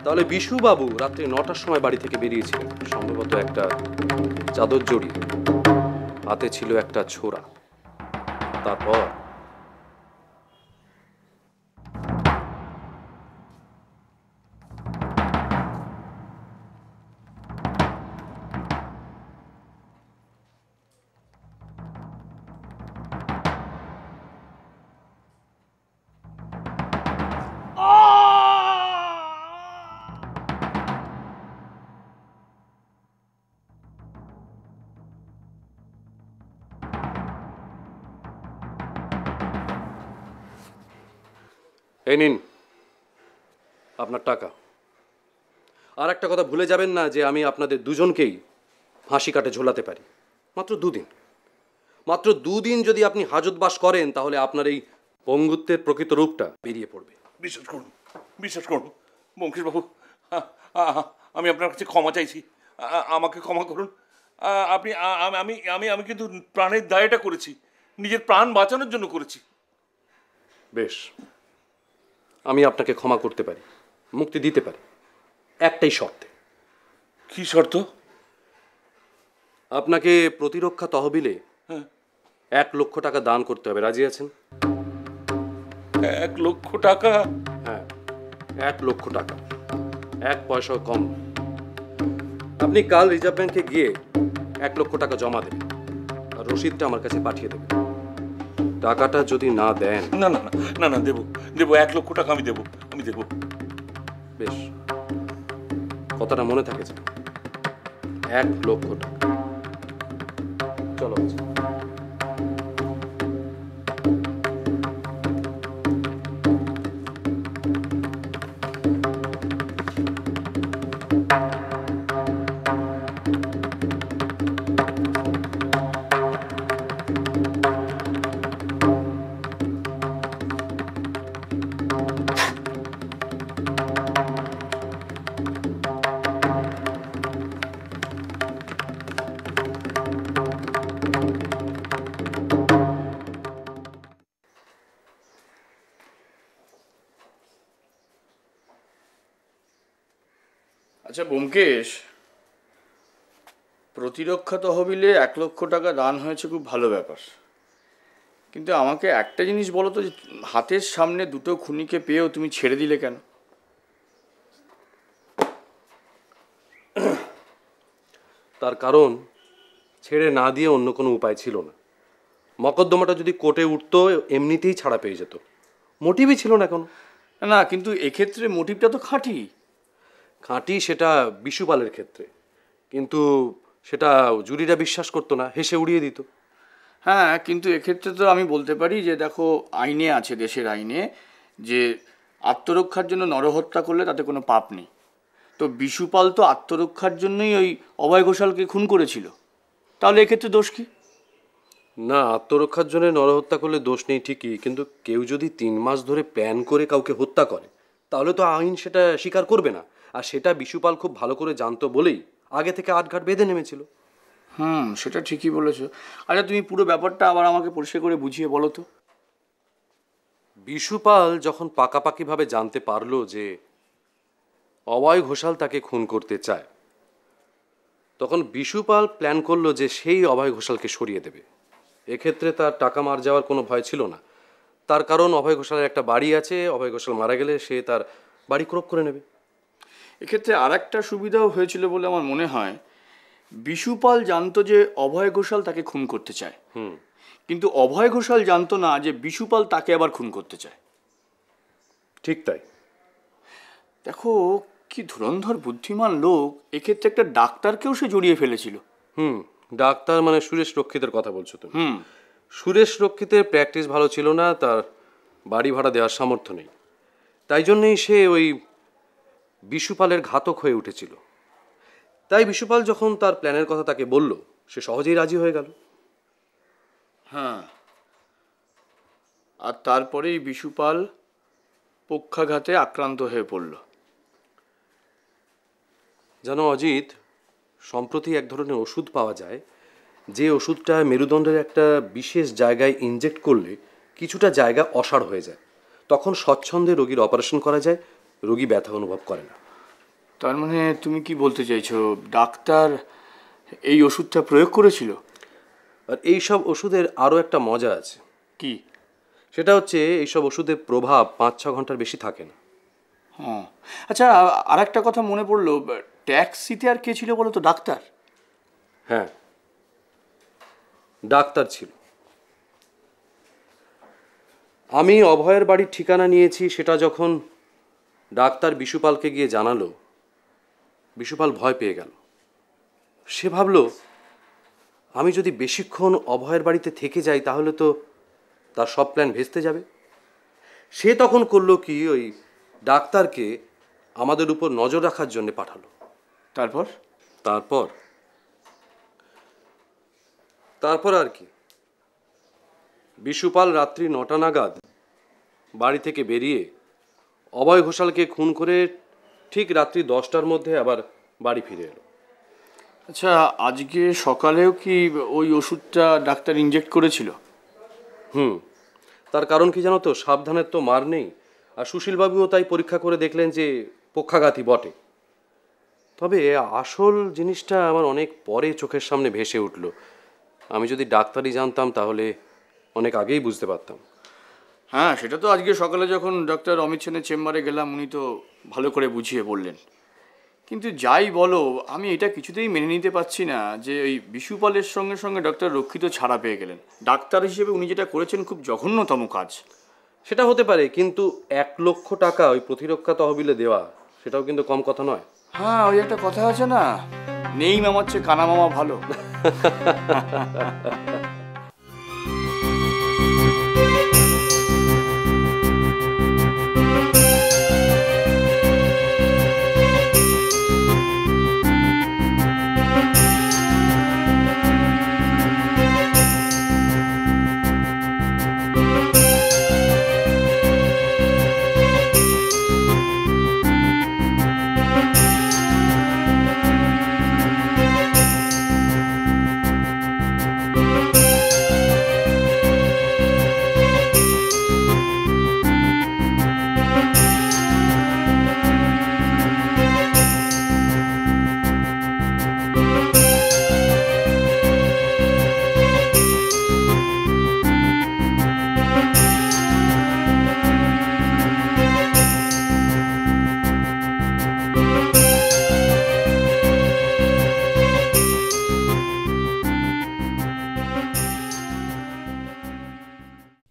তাহলে বিশুবাবু রাত্রি 9টার সময় বাড়ি থেকে বেরিয়েছিলেন, সম্ভবত একটা চাদর জড়িয়ে, হাতে ছিল একটা ছোরা। তারপর এই নিন আপনার টাকা। আর একটা কথা ভুলে যাবেন না যে আমি আপনাদের দুজনকেই ফাঁসি কাটে ঝোলাতে পারি, মাত্র 2 দিন। মাত্র 2 দিন যদি আপনি হাজতবাস করেন, তাহলে আপনার এই পঙ্গুত্বের প্রকৃত রূপটা বেরিয়ে পড়বে। বিশ্বাস করুন বঙ্কিশবাবু, আমি আপনার কাছে ক্ষমা চাইছি। আমাকে ক্ষমা করুন। আপনি আমি আমি আমি কিন্তু প্রাণের দায়টা করেছি, নিজের প্রাণ বাঁচানোর জন্য করেছি। বেশ, আমি আপনাকে ক্ষমা করতে পারি, মুক্তি দিতে পারি, একটাই শর্তে। কি শর্ত? আপনাকে প্রতিরক্ষা তহবিলে 1 লক্ষ টাকা দান করতে হবে। রাজি আছেন? 1 লক্ষ টাকা? হ্যাঁ, 1 লক্ষ টাকা, 1 পয়সাও কম। আপনি কাল রিজার্ভ ব্যাংকে গিয়ে 1 লক্ষ টাকা জমা দেবেন, আর রসিদটা আমার কাছে পাঠিয়ে দেবেন। টাকাটা যদি না দেন... না না না না, দেবো 1 লক্ষ টাকা আমি দেবো। বেশ, কথাটা মনে থাকে। 1 লক্ষ টাকা। চলো। আচ্ছা ব্যোমকেশ, প্রতিরক্ষা তহবিলে 1 লক্ষ টাকা দান হয়েছে, খুব ভালো ব্যাপার। কিন্তু আমাকে একটা জিনিস বলো তো, যে হাতের সামনে 2টো খুনিকে পেয়েও তুমি ছেড়ে দিলে কেন? তার কারণ ছেড়ে না দিয়ে অন্য কোনো উপায় ছিল না। মকদ্দমাটা যদি কোর্টে উঠতো, এমনিতেই ছাড়া পেয়ে যেত, মোটিভই ছিল না কোনো। না, কিন্তু এক্ষেত্রে মোটিভটা তো খাঁটি। সেটা বিশুপালের ক্ষেত্রে, কিন্তু সেটা জুরিরা বিশ্বাস করতো না, হেসে উড়িয়ে দিত। হ্যাঁ, কিন্তু এক্ষেত্রে তো আমি বলতে পারি যে দেখো, আইনে আছে, দেশের আইনে, যে আত্মরক্ষার জন্য নরহত্যা করলে তাতে কোনো পাপ নেই। তো বিশুপাল তো আত্মরক্ষার জন্যই ওই অভয় ঘোষালকে খুন করেছিল, তাহলে এক্ষেত্রে দোষ কি? না, আত্মরক্ষার জন্য নরহত্যা করলে দোষ নেই ঠিকই, কিন্তু কেউ যদি 3 মাস ধরে প্ল্যান করে কাউকে হত্যা করে, তাহলে তো আইন সেটা স্বীকার করবে না। আর সেটা বিশুপাল খুব ভালো করে জানতো বলেই আগে থেকে আটঘাট বেঁধে নেমেছিল। সেটা ঠিকই বলেছো। আচ্ছা, তুমি পুরো ব্যাপারটা আবার আমাকে পরিষ্কার করে বুঝিয়ে বলো তো। বিশুপাল যখন পাকাপাকিভাবে জানতে পারলো যে অভয় ঘোষাল তাকে খুন করতে চায়, তখন বিশুপাল প্ল্যান করলো যে সেই অভয় ঘোষালকে সরিয়ে দেবে। এক্ষেত্রে তার টাকা মার যাওয়ার কোনো ভয় ছিল না, তার কারণ অভয় ঘোষালের একটা বাড়ি আছে, অভয় ঘোষাল মারা গেলে সে তার বাড়ি ক্রোপ করে নেবে। এক্ষেত্রে আর একটা সুবিধাও হয়েছিল বলে আমার মনে হয়। বিশুপাল জানতো যে অভয় ঘোষাল তাকে খুন করতে চায়, কিন্তু অভয় ঘোষাল জানতো না যে বিশুপাল তাকে আবার খুন করতে চায়। ঠিক তাই। দেখো কি ধুরন্ধর বুদ্ধিমান লোক, এক্ষেত্রে একটা ডাক্তারকেও সে জড়িয়ে ফেলেছিল। ডাক্তার মানে সুরেশ রক্ষিতের কথা বলছো তুমি? সুরেশ রক্ষিতের প্র্যাকটিস ভালো ছিল না, তার বাড়ি ভাড়া দেওয়ার সামর্থ্য নেই, তাই জন্যই সে ওই বিশুপালের ঘাতক হয়ে উঠেছিল। তাই বিশুপাল যখন তার প্ল্যানের কথা তাকে বলল, সে সহজেই রাজি হয়ে গেল। আর তারপরেই বিশুপাল পক্ষাঘাতে আক্রান্ত হয়ে পড়ল। জানো অজিত, সম্প্রতি এক ধরনের ওষুধ পাওয়া যায়, যে ওষুধটা মেরুদণ্ডের একটা বিশেষ জায়গায় ইনজেক্ট করলে কিছুটা জায়গা অসাড় হয়ে যায়, তখন স্বচ্ছন্দে রোগীর অপারেশন করা যায়, রোগী ব্যথা অনুভব করে না। তার মানে তুমি কি বলতে চাইছো ডাক্তার এই ওষুধটা প্রয়োগ করেছিল? আর এইসব ওষুধের আরও একটা মজা আছে। কি? সেটা হচ্ছে এইসব ওষুধের প্রভাব 5-6 ঘন্টার বেশি থাকে না। হ্যাঁ, আচ্ছা, আর একটা কথা মনে পড়লো, ট্যাক্সিতে আর কে ছিল বলো তো? ডাক্তার? হ্যাঁ, ডাক্তার ছিল। আমি অভয়ের বাড়ির ঠিকানা নিয়েছি সেটা যখন ডাক্তার বিশুপালকে গিয়ে জানালো, বিশুপাল ভয় পেয়ে গেল। সে ভাবল আমি যদি বেশিক্ষণ অভয়ের বাড়িতে থেকে যাই তাহলে তো তার সব প্ল্যান ভেস্তে যাবে। সে তখন করলো কি, ওই ডাক্তারকে আমাদের উপর নজর রাখার জন্য পাঠালো। তারপর তারপর তারপর আর কি, বিশুপাল রাত্রি 9টা নাগাদ বাড়ি থেকে বেরিয়ে অভয় ঘোষালকে খুন করে ঠিক রাত্রি 10টার মধ্যে আবার বাড়ি ফিরে এলো। আচ্ছা, আজকে সকালেও কি ওই ওষুধটা ডাক্তার ইনজেক্ট করেছিল? তার কারণ কি জানো তো, সাবধানের তো মার নেই। আর সুশীলবাবুও তাই পরীক্ষা করে দেখলেন যে পক্ষাঘাতী বটে। তবে আসল জিনিসটা আমার অনেক পরে চোখের সামনে ভেসে উঠল। আমি যদি ডাক্তারই জানতাম তাহলে অনেক আগেই বুঝতে পারতাম। হ্যাঁ, সেটা তো আজকে সকালে যখন ডক্টর অমিত সেনের চেম্বারে গেলাম উনি তো ভালো করে বুঝিয়ে বললেন। কিন্তু যাই বলো, আমি এটা কিছুতেই মেনে নিতে পারছি না যে ওই বিশুপালের সঙ্গে সঙ্গে ডক্টর রক্ষিত ছাড়া পেয়ে গেলেন। ডাক্তার হিসেবে উনি যেটা করেছেন খুব জঘন্যতম কাজ। সেটা হতে পারে, কিন্তু 1 লক্ষ টাকা ওই প্রতিরক্ষা তহবিলে দেওয়া সেটাও কিন্তু কম কথা নয়। হ্যাঁ, ওই একটা কথা আছে না, নেই মামার চেয়ে কানা মামা ভালো।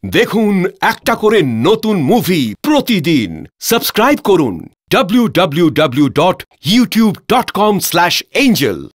দেখুন একটা করে নতুন মুভি প্রতিদিন। সাবস্ক্রাইব করুন www.youtube.com/angel